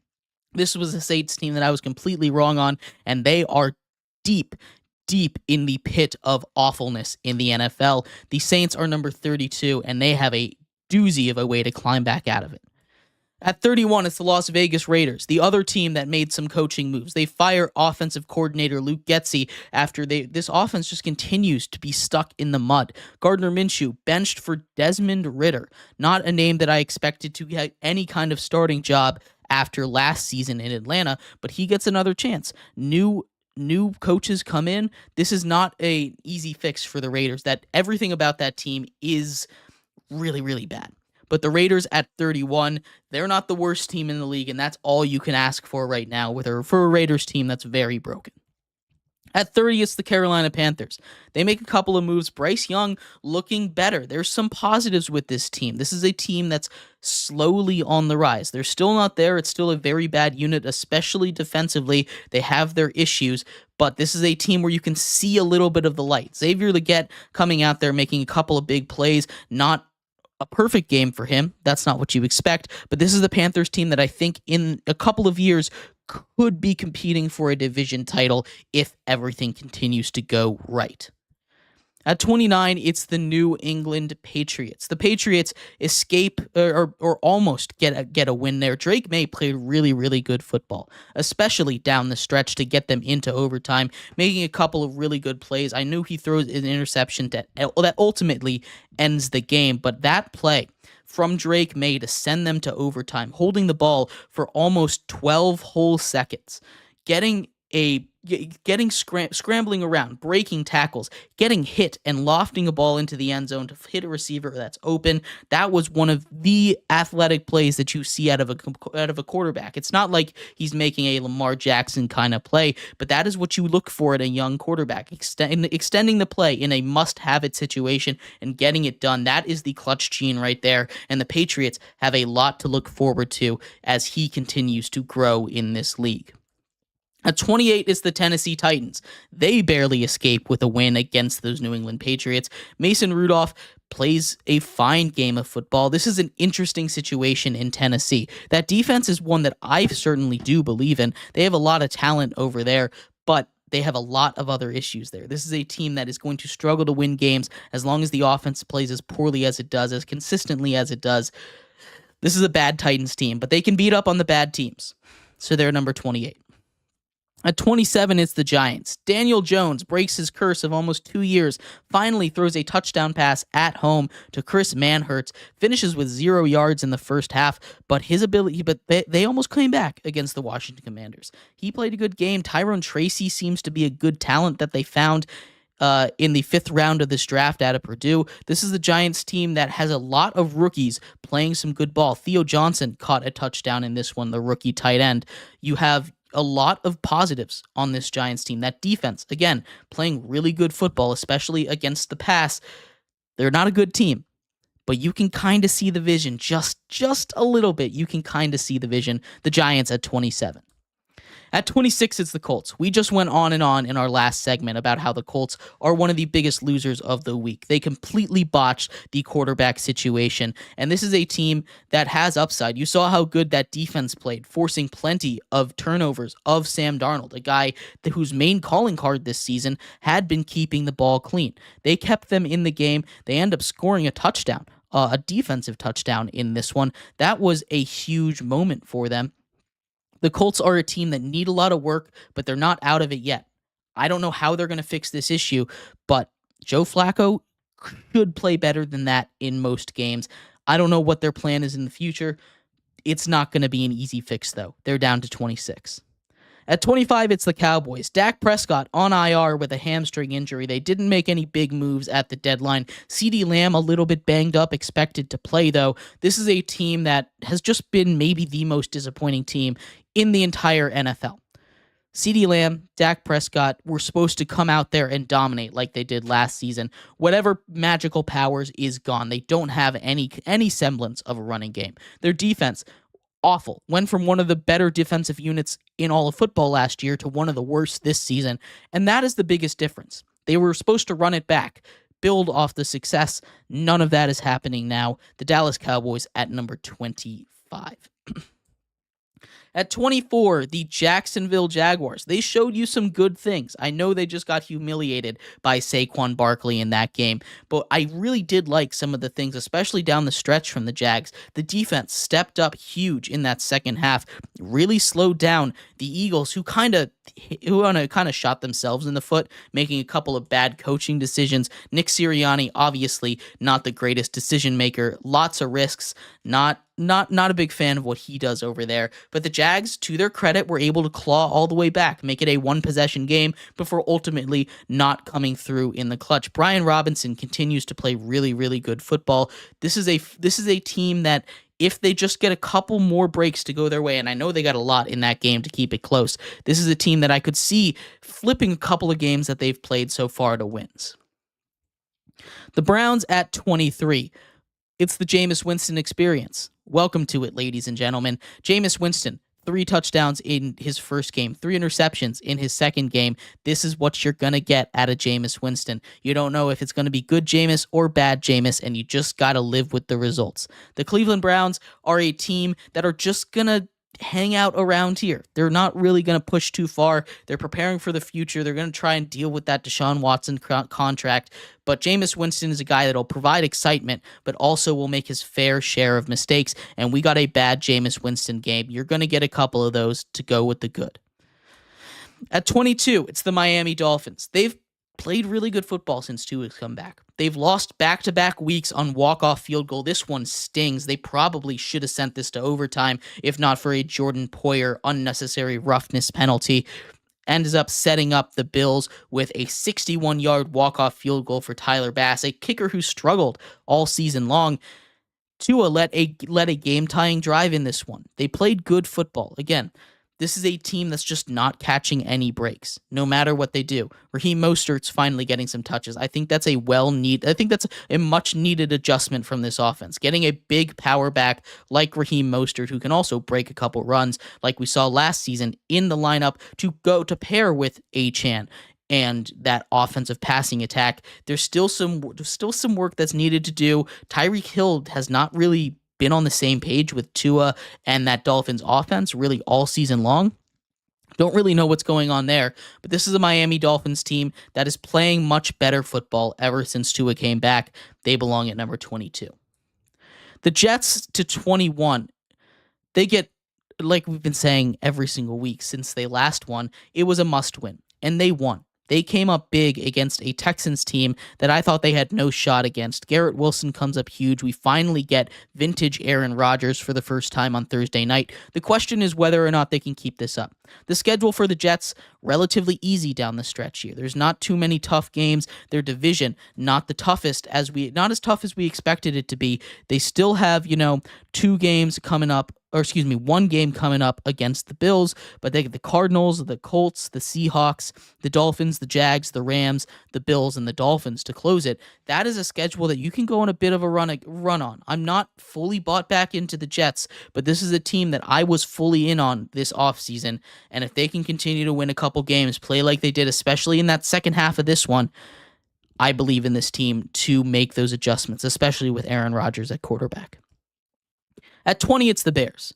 This was a Saints team that I was completely wrong on, and they are deep in the pit of awfulness in the NFL. The Saints are number 32, and they have a doozy of a way to climb back out of it. At 31, it's the Las Vegas Raiders, the other team that made some coaching moves. They fire offensive coordinator Luke Getsy after this offense just continues to be stuck in the mud. Gardner Minshew benched for Desmond Ridder, not a name that I expected to get any kind of starting job after last season in Atlanta, but he gets another chance. New coaches come in. This is not an easy fix for the Raiders. That everything about that team is really, really bad. But the Raiders at 31, they're not the worst team in the league, and that's all you can ask for right now for a Raiders team that's very broken. At 30, it's the Carolina Panthers. They make a couple of moves. Bryce Young looking better. There's some positives with this team. This is a team that's slowly on the rise. They're still not there. It's still a very bad unit, especially defensively. They have their issues, but this is a team where you can see a little bit of the light. Xavier Legette coming out there, making a couple of big plays, not a perfect game for him. That's not what you expect, but this is the Panthers team that I think in a couple of years could be competing for a division title if everything continues to go right. At 29, it's the New England Patriots. The Patriots escape or almost get a win there. Drake May played really, really good football, especially down the stretch to get them into overtime, making a couple of really good plays. I knew he throws an interception that ultimately ends the game, but that play from Drake May to send them to overtime, holding the ball for almost 12 whole seconds, scrambling around, breaking tackles, getting hit and lofting a ball into the end zone to hit a receiver that's open. That was one of the athletic plays that you see out of a quarterback. It's not like he's making a Lamar Jackson kind of play, but that is what you look for at a young quarterback, extending the play in a must-have-it situation and getting it done. That is the clutch gene right there, and the Patriots have a lot to look forward to as he continues to grow in this league. At 28 is the Tennessee Titans. They barely escape with a win against those New England Patriots. Mason Rudolph plays a fine game of football. This is an interesting situation in Tennessee. That defense is one that I certainly do believe in. They have a lot of talent over there, but they have a lot of other issues there. This is a team that is going to struggle to win games as long as the offense plays as poorly as it does, as consistently as it does. This is a bad Titans team, but they can beat up on the bad teams. So they're number 28. At 27, it's the Giants. Daniel Jones breaks his curse of almost 2 years, finally throws a touchdown pass at home to Chris Manhertz, finishes with 0 yards in the first half, but they almost came back against the Washington Commanders. He played a good game. Tyrone Tracy seems to be a good talent that they found. in the 5th round of this draft out of Purdue. This is the Giants team that has a lot of rookies playing some good ball. Theo Johnson caught a touchdown in this one, the rookie tight end. You have a lot of positives on this Giants team. That defense, again, playing really good football, especially against the pass. They're not a good team, but you can kind of see the vision just a little bit. You can kind of see the vision. The Giants at 27. At 26, it's the Colts. We just went on and on in our last segment about how the Colts are one of the biggest losers of the week. They completely botched the quarterback situation, and this is a team that has upside. You saw how good that defense played, forcing plenty of turnovers of Sam Darnold, a guy whose main calling card this season had been keeping the ball clean. They kept them in the game. They end up scoring a touchdown, a defensive touchdown in this one. That was a huge moment for them. The Colts are a team that need a lot of work, but they're not out of it yet. I don't know how they're going to fix this issue, but Joe Flacco should play better than that in most games. I don't know what their plan is in the future. It's not going to be an easy fix, though. They're down to 26. At 25, it's the Cowboys. Dak Prescott on IR with a hamstring injury. They didn't make any big moves at the deadline. CeeDee Lamb a little bit banged up, expected to play, though. This is a team that has just been maybe the most disappointing team in the entire NFL. CeeDee Lamb, Dak Prescott were supposed to come out there and dominate like they did last season. Whatever magical powers is gone. They don't have any semblance of a running game. Their defense, awful. Went from one of the better defensive units in all of football last year to one of the worst this season, and that is the biggest difference. They were supposed to run it back, build off the success. None of that is happening now. The Dallas Cowboys at number 25. At 24, the Jacksonville Jaguars. They showed you some good things. I know they just got humiliated by Saquon Barkley in that game, but I really did like some of the things, especially down the stretch from the Jags. The defense stepped up huge in that second half, really slowed down the Eagles, who kind of shot themselves in the foot, making a couple of bad coaching decisions. Nick Sirianni, obviously not the greatest decision maker, lots of risks, not a big fan of what he does over there. But the Jags, to their credit, were able to claw all the way back, make it a one-possession game before ultimately not coming through in the clutch. Brian Robinson continues to play really, really good football. This is a team that, if they just get a couple more breaks to go their way, and I know they got a lot in that game to keep it close, this is a team that I could see flipping a couple of games that they've played so far to wins. The Browns at 23. It's the Jameis Winston experience. Welcome to it, ladies and gentlemen. Jameis Winston, 3 touchdowns in his first game, 3 interceptions in his second game. This is what you're going to get out of Jameis Winston. You don't know if it's going to be good Jameis or bad Jameis, and you just got to live with the results. The Cleveland Browns are a team that are just going to hang out around here. They're not really going to push too far. They're preparing for the future. They're going to try and deal with that Deshaun Watson contract. But Jameis Winston is a guy that'll provide excitement, but also will make his fair share of mistakes. And we got a bad Jameis Winston game. You're going to get a couple of those to go with the good. At 22, it's the Miami Dolphins. They've played really good football since Tua's come back. They've lost back-to-back weeks on walk-off field goal. This one stings. They probably should have sent this to overtime if not for a Jordan Poyer unnecessary roughness penalty. Ends up setting up the Bills with a 61-yard walk-off field goal for Tyler Bass, a kicker who struggled all season long. Tua let a game-tying drive in this one. They played good football. Again, this is a team that's just not catching any breaks, no matter what they do. Raheem Mostert's finally getting some touches. I think that's a much-needed adjustment from this offense. Getting a big power back like Raheem Mostert, who can also break a couple runs, like we saw last season, in the lineup to pair with Achane and that offensive passing attack. There's still some work that's needed to do. Tyreek Hill has not really been on the same page with Tua and that Dolphins offense really all season long. Don't really know what's going on there, but this is a Miami Dolphins team that is playing much better football ever since Tua came back. They belong at number 22. The Jets to 21. They get, like we've been saying every single week since they last won, it was a must win, and they won. They came up big against a Texans team that I thought they had no shot against. Garrett Wilson comes up huge. We finally get vintage Aaron Rodgers for the first time on Thursday night. The question is whether or not they can keep this up. The schedule for the Jets, relatively easy down the stretch here. There's not too many tough games. Their division, not as tough as we expected it to be. They still have, one game coming up against the Bills, but they get the Cardinals, the Colts, the Seahawks, the Dolphins, the Jags, the Rams, the Bills, and the Dolphins to close it. That is a schedule that you can go on a bit of a run on. I'm not fully bought back into the Jets, but this is a team that I was fully in on this offseason, and if they can continue to win a couple games, play like they did, especially in that second half of this one, I believe in this team to make those adjustments, especially with Aaron Rodgers at quarterback. At 20, it's the Bears.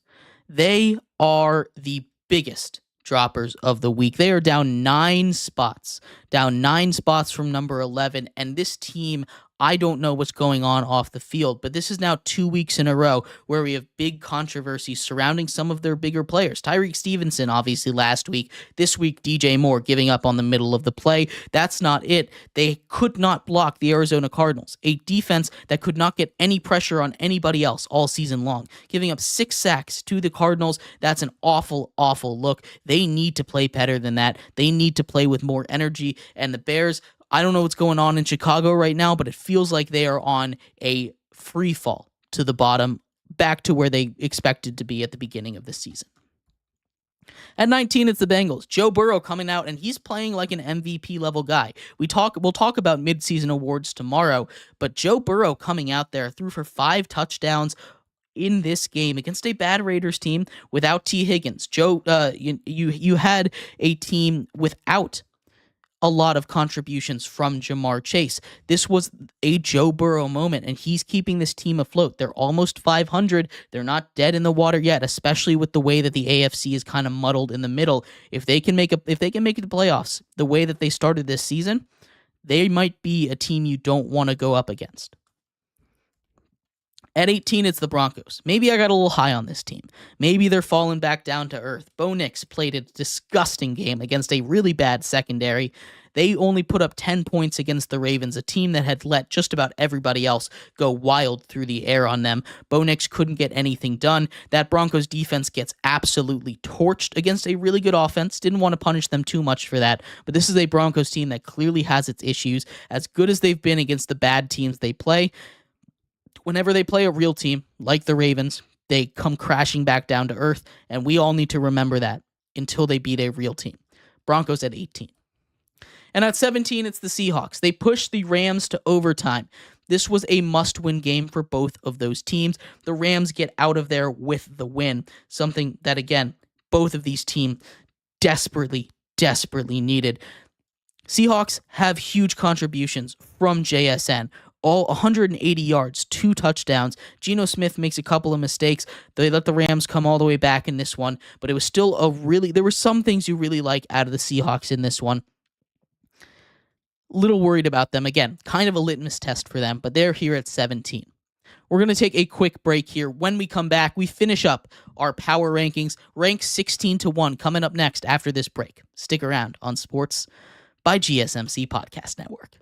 They are the biggest droppers of the week. They are down 9 spots from number 11, and this team, I don't know what's going on off the field, but this is now 2 weeks in a row where we have big controversies surrounding some of their bigger players. Tyreek Stevenson, obviously, last week. This week, DJ Moore giving up on the middle of the play. That's not it. They could not block the Arizona Cardinals, a defense that could not get any pressure on anybody else all season long. Giving up 6 sacks to the Cardinals, that's an awful, awful look. They need to play better than that. They need to play with more energy, and the Bears, I don't know what's going on in Chicago right now, but it feels like they are on a free fall to the bottom, back to where they expected to be at the beginning of the season. At 19, it's the Bengals. Joe Burrow coming out, and he's playing like an MVP level guy. We'll talk about midseason awards tomorrow, but Joe Burrow coming out there threw for 5 touchdowns in this game against a bad Raiders team without T. Higgins. You had a team without a lot of contributions from Jamar Chase. This was a Joe Burrow moment, and he's keeping this team afloat. They're almost 500. They're not dead in the water yet, especially with the way that the AFC is kind of muddled in the middle. If they can make it to playoffs the way that they started this season, they might be a team you don't want to go up against. At 18, it's the Broncos. Maybe I got a little high on this team. Maybe they're falling back down to earth. Bo Nix played a disgusting game against a really bad secondary. They only put up 10 points against the Ravens, a team that had let just about everybody else go wild through the air on them. Bo Nix couldn't get anything done. That Broncos defense gets absolutely torched against a really good offense. Didn't want to punish them too much for that, but this is a Broncos team that clearly has its issues. As good as they've been against the bad teams they play, whenever they play a real team like the Ravens, they come crashing back down to earth, and we all need to remember that until they beat a real team. Broncos at 18. And at 17, it's the Seahawks. They pushed the Rams to overtime. This was a must-win game for both of those teams. The Rams get out of there with the win, something that, again, both of these teams desperately, desperately needed. Seahawks have huge contributions from JSN. All 180 yards, 2 touchdowns. Geno Smith makes a couple of mistakes. They let the Rams come all the way back in this one, but it was still there were some things you really like out of the Seahawks in this one. Little worried about them. Again, kind of a litmus test for them, but they're here at 17. We're going to take a quick break here. When we come back, we finish up our power rankings, ranked 16-1, coming up next after this break. Stick around on Sports by GSMC Podcast Network.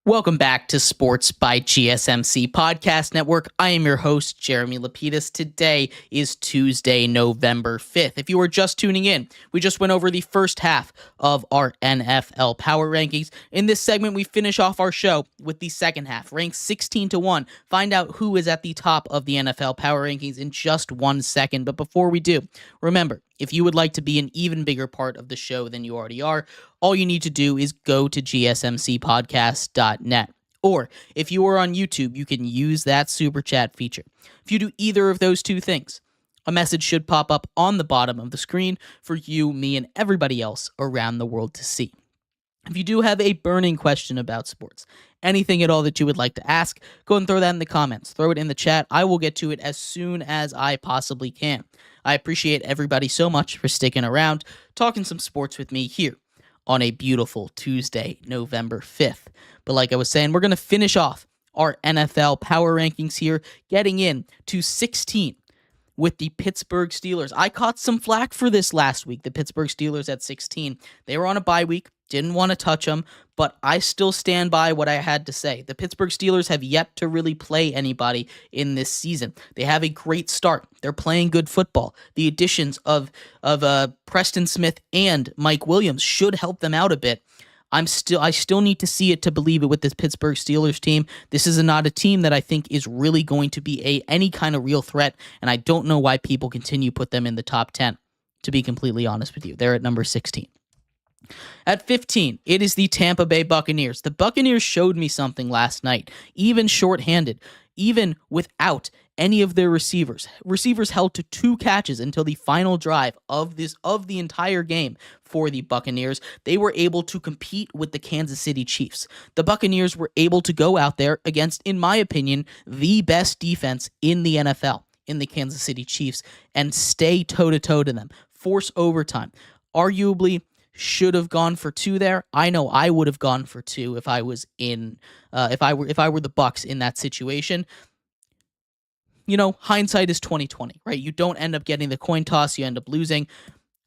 Welcome back to Sports by GSMC Podcast Network. I am your host, Jeremy Lapidus. Today is Tuesday, November 5th. If you are just tuning in, we just went over the first half of our NFL Power Rankings. In this segment, we finish off our show with the second half, ranked 16-1. Find out who is at the top of the NFL Power Rankings in just 1 second. But before we do, remember, if you would like to be an even bigger part of the show than you already are, all you need to do is go to gsmcpodcast.net. Or if you are on YouTube, you can use that super chat feature. If you do either of those two things, a message should pop up on the bottom of the screen for you, me, and everybody else around the world to see. If you do have a burning question about sports, anything at all that you would like to ask, go and throw that in the comments. Throw it in the chat. I will get to it as soon as I possibly can. I appreciate everybody so much for sticking around, talking some sports with me here on a beautiful Tuesday, November 5th. But like I was saying, we're going to finish off our NFL Power Rankings here, getting in to 16 with the Pittsburgh Steelers. I caught some flack for this last week, the Pittsburgh Steelers at 16. They were on a bye week, didn't want to touch them, but I still stand by what I had to say. The Pittsburgh Steelers have yet to really play anybody in this season. They have a great start. They're playing good football. The additions of Preston Smith and Mike Williams should help them out a bit. I still need to see it to believe it with this Pittsburgh Steelers team. This is not a team that I think is really going to be any kind of real threat, and I don't know why people continue to put them in the top 10, to be completely honest with you. They're at number 16. At 15, it is the Tampa Bay Buccaneers. The Buccaneers showed me something last night, even shorthanded, even without any of their receivers. Receivers held to 2 catches until the final drive of the entire game for the Buccaneers. They were able to compete with the Kansas City Chiefs. The Buccaneers were able to go out there against, in my opinion, the best defense in the NFL, in the Kansas City Chiefs, and stay toe-to-toe to them, force overtime. Arguably, should have gone for 2 there. I know I would have gone for 2 if I was if I were the Bucs in that situation. You know, hindsight is 20/20, right? You don't end up getting the coin toss, you end up losing.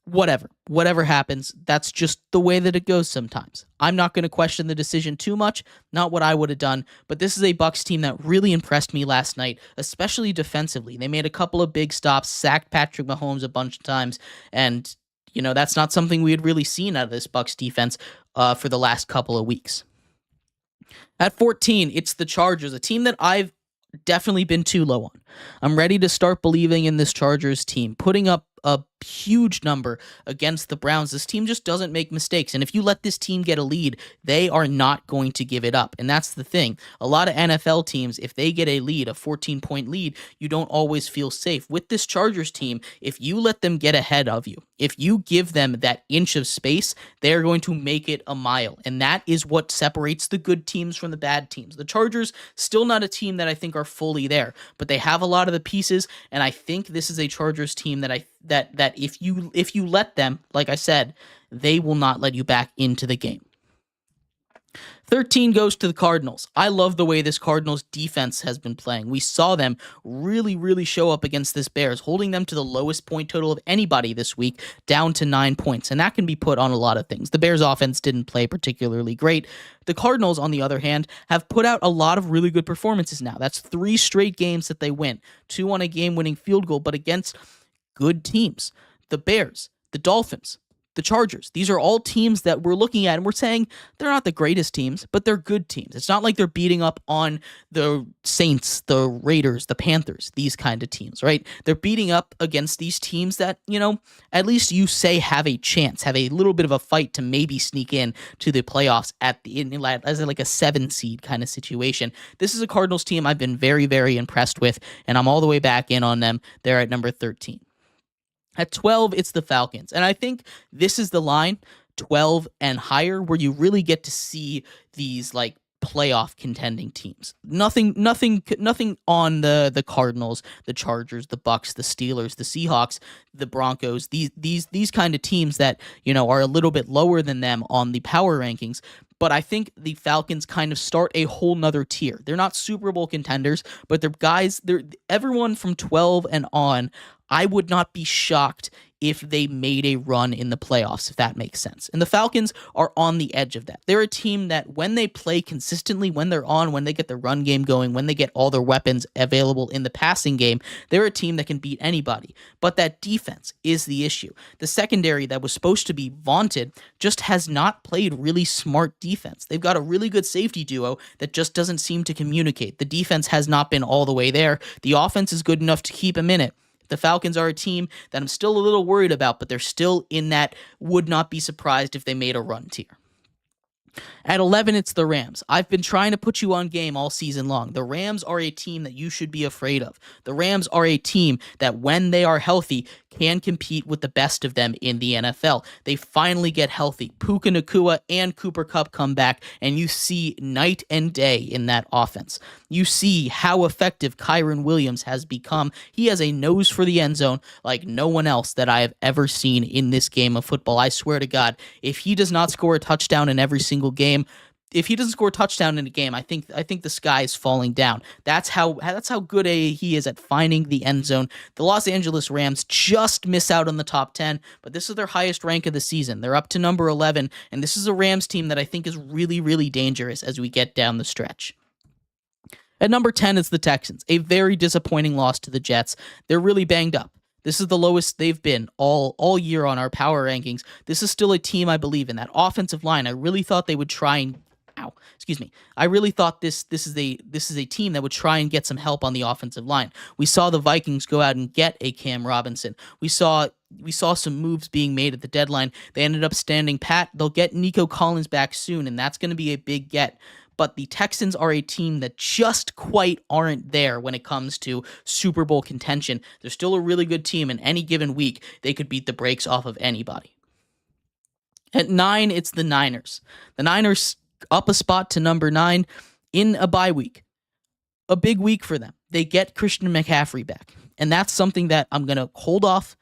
Whatever happens, that's just the way that it goes sometimes. I'm not going to question the decision too much, not what I would have done, but this is a Bucs team that really impressed me last night, especially defensively. They made a couple of big stops, sacked Patrick Mahomes a bunch of times, and you know, that's not something we had really seen out of this Bucs defense for the last couple of weeks. At 14, it's the Chargers, a team that I've definitely been too low on. I'm ready to start believing in this Chargers team, putting up a huge number against the Browns. This team just doesn't make mistakes, and if you let this team get a lead, they are not going to give it up, and that's the thing. A lot of NFL teams, if they get a lead, a 14-point lead, you don't always feel safe. With this Chargers team, if you let them get ahead of you, if you give them that inch of space, they're going to make it a mile, and that is what separates the good teams from the bad teams. The Chargers, still not a team that I think are fully there, but they have a lot of the pieces, and I think this is a Chargers team that if you let them, like I said, they will not let you back into the game. 13 goes to the Cardinals. I love the way this Cardinals defense has been playing. We saw them really show up against this Bears, holding them to the lowest point total of anybody this week, down to 9 points, and that can be put on a lot of things. The Bears offense didn't play particularly great. The Cardinals, on the other hand, have put out a lot of really good performances now. That's 3 straight games that they win, 2 on a game-winning field goal, but against good teams. The Bears, the Dolphins, the Chargers. These are all teams that we're looking at and we're saying they're not the greatest teams, but they're good teams. It's not like they're beating up on the Saints, the Raiders, the Panthers, these kind of teams, right? They're beating up against these teams that, you know, at least you say have a chance, have a little bit of a fight to maybe sneak in to the playoffs as like a 7 seed kind of situation. This is a Cardinals team I've been very impressed with, and I'm all the way back in on them. They're at number 13. At 12, it's the Falcons. And I think this is the line, 12 and higher, where you really get to see these like playoff contending teams. Nothing on the Cardinals, the Chargers, the Bucks, the Steelers, the Seahawks, the Broncos, these kind of teams that, you know, are a little bit lower than them on the power rankings. But I think the Falcons kind of start a whole nother tier. They're not Super Bowl contenders, but they're everyone from 12 and on. I would not be shocked if they made a run in the playoffs, if that makes sense. And the Falcons are on the edge of that. They're a team that when they play consistently, when they're on, when they get the run game going, when they get all their weapons available in the passing game, they're a team that can beat anybody. But that defense is the issue. The secondary that was supposed to be vaunted just has not played really smart defense. They've got a really good safety duo that just doesn't seem to communicate. The defense has not been all the way there. The offense is good enough to keep them in it. The Falcons are a team that I'm still a little worried about, but they're still in that would not be surprised if they made a run tier. At 11, it's the Rams. I've been trying to put you on game all season long. The Rams are a team that you should be afraid of. The Rams are a team that when they are healthy can compete with the best of them in the NFL. They finally get healthy. Puka Nacua and Cooper Kupp come back, and you see night and day in that offense. You see how effective Kyron Williams has become. He has a nose for the end zone like no one else that I have ever seen in this game of football. I swear to God, if he does not score a touchdown in every single game, if he doesn't score a touchdown in a game, I think the sky is falling down. That's how good he is at finding the end zone. The Los Angeles Rams just miss out on the top 10, but this is their highest rank of the season. They're up to number 11, and this is a Rams team that I think is really, really dangerous as we get down the stretch. At number 10 is the Texans, a very disappointing loss to the Jets. They're really banged up. This is the lowest they've been all year on our power rankings. This is still a team I believe in. That offensive line, I really thought they would try and I really thought this is a team that would try and get some help on the offensive line. We saw the Vikings go out and get a Cam Robinson. We saw some moves being made at the deadline. They ended up standing pat. They'll get Nico Collins back soon, and that's going to be a big get. But the Texans are a team that just quite aren't there when it comes to Super Bowl contention. They're still a really good team, and any given week, they could beat the brakes off of anybody. At 9, it's the Niners. The Niners up a spot to number 9 in a bye week. A big week for them. They get Christian McCaffrey back, and that's something that I'm going to hold off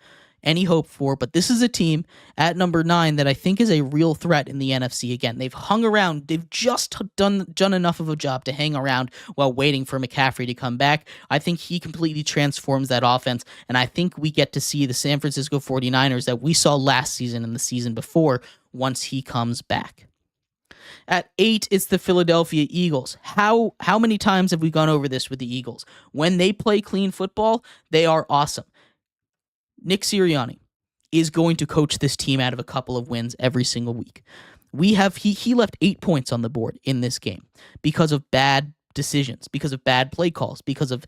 any hope for, but this is a team at number 9 that I think is a real threat in the NFC. Again, they've hung around. They've just done enough of a job to hang around while waiting for McCaffrey to come back. I think he completely transforms that offense, and I think we get to see the San Francisco 49ers that we saw last season and the season before once he comes back. At 8, it's the Philadelphia Eagles. How many times have we gone over this with the Eagles? When they play clean football, they are awesome. Nick Sirianni is going to coach this team out of a couple of wins every single week. He left 8 points on the board in this game because of bad decisions, because of bad play calls, because of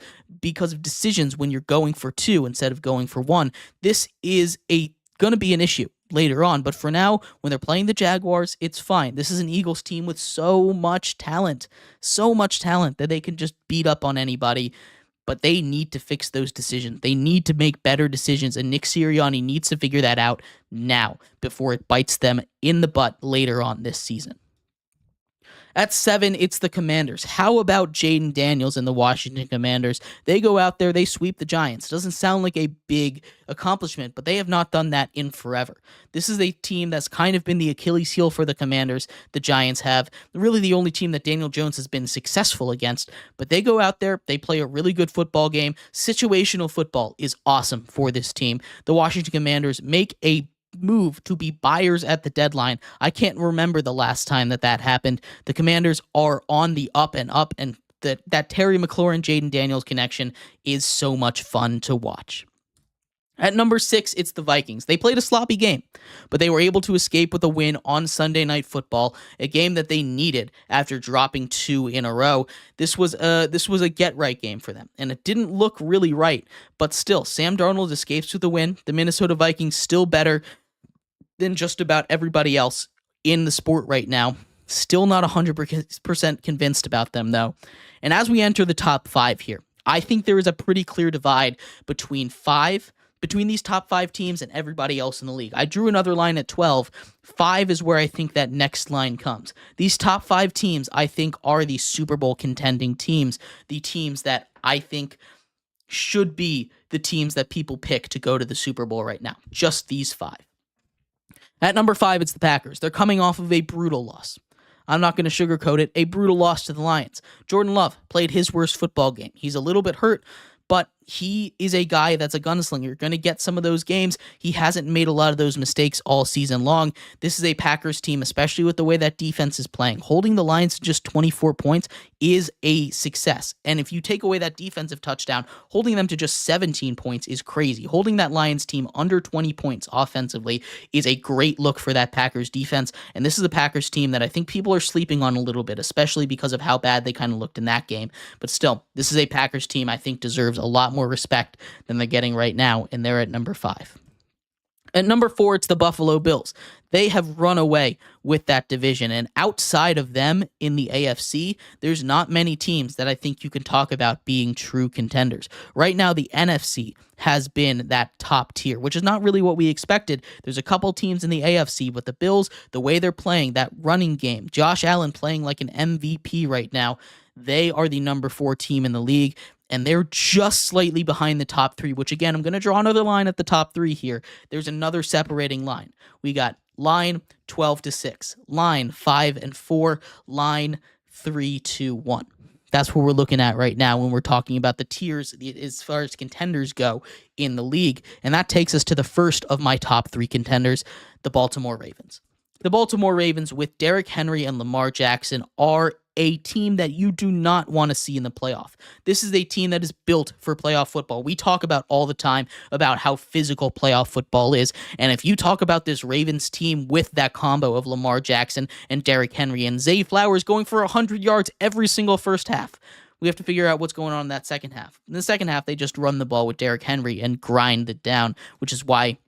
decisions when you're going for 2 instead of going for 1. This is going to be an issue later on, but for now, when they're playing the Jaguars, it's fine. This is an Eagles team with so much talent that they can just beat up on anybody. But they need to fix those decisions. They need to make better decisions, and Nick Sirianni needs to figure that out now before it bites them in the butt later on this season. At 7, it's the Commanders. How about Jaden Daniels and the Washington Commanders? They go out there, they sweep the Giants. Doesn't sound like a big accomplishment, but they have not done that in forever. This is a team that's kind of been the Achilles heel for the Commanders. The Giants have really the only team that Daniel Jones has been successful against, but they go out there, they play a really good football game. Situational football is awesome for this team. The Washington Commanders make a move to be buyers at the deadline. I can't remember the last time that happened. The Commanders are on the up, and that Terry McLaurin, Jaden Daniels connection is so much fun to watch. At number 6, it's the Vikings. They played a sloppy game, but they were able to escape with a win on Sunday Night Football, a game that they needed after dropping 2 in a row. This was a get-right game for them, and it didn't look really right, but still, Sam Darnold escapes with a win. The Minnesota Vikings still better than just about everybody else in the sport right now. Still not 100% convinced about them, though. And as we enter the top 5 here, I think there is a pretty clear divide between these top 5 teams and everybody else in the league. I drew another line at 12. 5 is where I think that next line comes. These top 5 teams, I think, are the Super Bowl contending teams, the teams that I think should be the teams that people pick to go to the Super Bowl right now. Just these 5. At number 5, it's the Packers. They're coming off of a brutal loss. I'm not going to sugarcoat it. A brutal loss to the Lions. Jordan Love played his worst football game. He's a little bit hurt, but he is a guy that's a gunslinger. You're going to get some of those games. He hasn't made a lot of those mistakes all season long. This is a Packers team, especially with the way that defense is playing. Holding the Lions to just 24 points is a success. And if you take away that defensive touchdown, holding them to just 17 points is crazy. Holding that Lions team under 20 points offensively is a great look for that Packers defense. And this is a Packers team that I think people are sleeping on a little bit, especially because of how bad they kind of looked in that game. But still, this is a Packers team I think deserves a lot more respect than they're getting right now, and they're at number 5. At number 4, it's the Buffalo Bills. They have run away with that division, and outside of them in the AFC, there's not many teams that I think you can talk about being true contenders. Right now, the NFC has been that top tier, which is not really what we expected. There's a couple teams in the AFC, but the Bills, the way they're playing, that running game, Josh Allen playing like an MVP right now, they are the number 4 team in the league. And they're just slightly behind the top 3, which again, I'm going to draw another line at the top 3 here. There's another separating line. We got line 12-6, line 5-4, line 3-1. That's what we're looking at right now when we're talking about the tiers as far as contenders go in the league. And that takes us to the first of my top 3 contenders, the Baltimore Ravens. The Baltimore Ravens with Derrick Henry and Lamar Jackson are a team that you do not want to see in the playoff. This is a team that is built for playoff football. We talk about all the time about how physical playoff football is. And if you talk about this Ravens team with that combo of Lamar Jackson and Derrick Henry and Zay Flowers going for 100 yards every single first half, we have to figure out what's going on in that second half. In the second half, they just run the ball with Derrick Henry and grind it down, which is why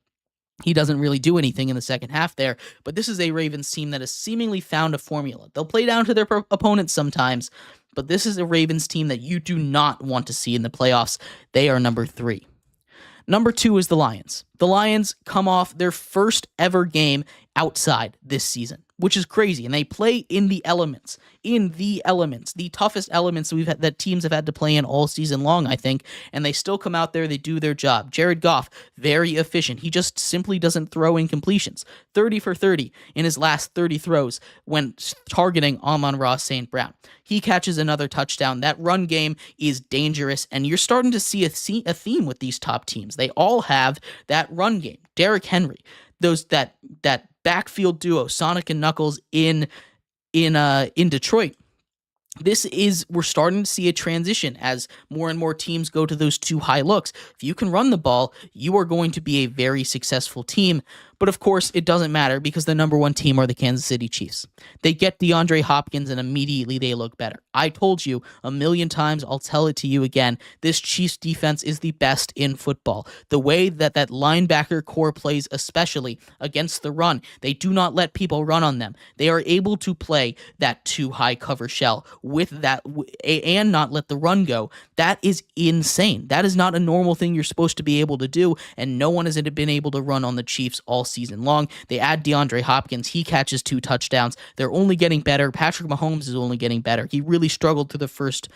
he doesn't really do anything in the second half there, but this is a Ravens team that has seemingly found a formula. They'll play down to their opponents sometimes, but this is a Ravens team that you do not want to see in the playoffs. They are number 3. Number 2 is the Lions. The Lions come off their first ever game outside this season, which is crazy. And they play in the elements, the toughest elements that teams have had to play in all season long, I think. And they still come out there, they do their job. Jared Goff, very efficient. He just simply doesn't throw incompletions. 30 for 30 in his last 30 throws when targeting Amon-Ra St. Brown. He catches another touchdown. That run game is dangerous, and you're starting to see a theme with these top teams. They all have that run game. Derrick Henry, that backfield duo, Sonic and Knuckles in Detroit. We're starting to see a transition as more and more teams go to those 2 high looks. If you can run the ball, you are going to be a very successful team. But of course, it doesn't matter because the number 1 team are the Kansas City Chiefs. They get DeAndre Hopkins and immediately they look better. I told you a million times, I'll tell it to you again, this Chiefs defense is the best in football. The way that linebacker core plays, especially against the run, they do not let people run on them. They are able to play that 2 high cover shell with that and not let the run go. That is insane. That is not a normal thing you're supposed to be able to do, and no one has been able to run on the Chiefs all season long. They add DeAndre Hopkins. He catches 2 touchdowns. They're only getting better. Patrick Mahomes is only getting better. He really struggled through the first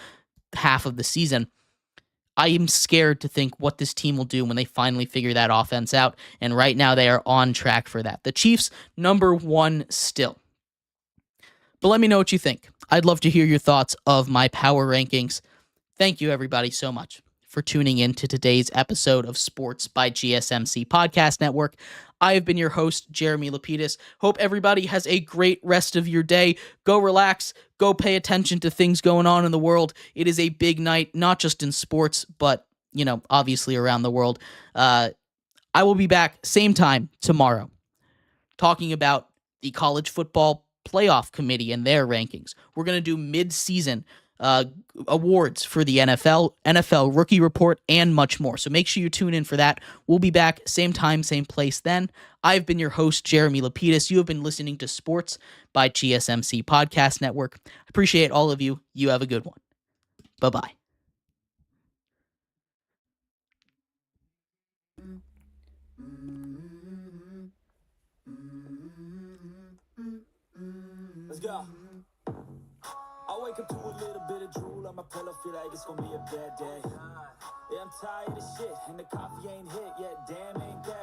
half of the season. I am scared to think what this team will do when they finally figure that offense out, and right now they are on track for that. The Chiefs, number 1 still. But let me know what you think. I'd love to hear your thoughts of my power rankings. Thank you, everybody, so much for tuning in to today's episode of Sports by GSMC Podcast Network. I have been your host, Jeremy Lapidus. Hope everybody has a great rest of your day. Go relax. Go pay attention to things going on in the world. It is a big night, not just in sports, but, obviously around the world. I will be back same time tomorrow talking about the college football playoff committee and their rankings. We're going to do mid-season awards for the NFL Rookie Report, and much more. So make sure you tune in for that. We'll be back same time, same place then. I've been your host, Jeremy Lapidus. You have been listening to Sports by GSMC Podcast Network. Appreciate all of you. You have a good one. Bye-bye. Let's go. I wake up to a little bit of drool on my pillow, feel like it's gonna be a bad day. Yeah, I'm tired of shit, and the coffee ain't hit yet, damn, ain't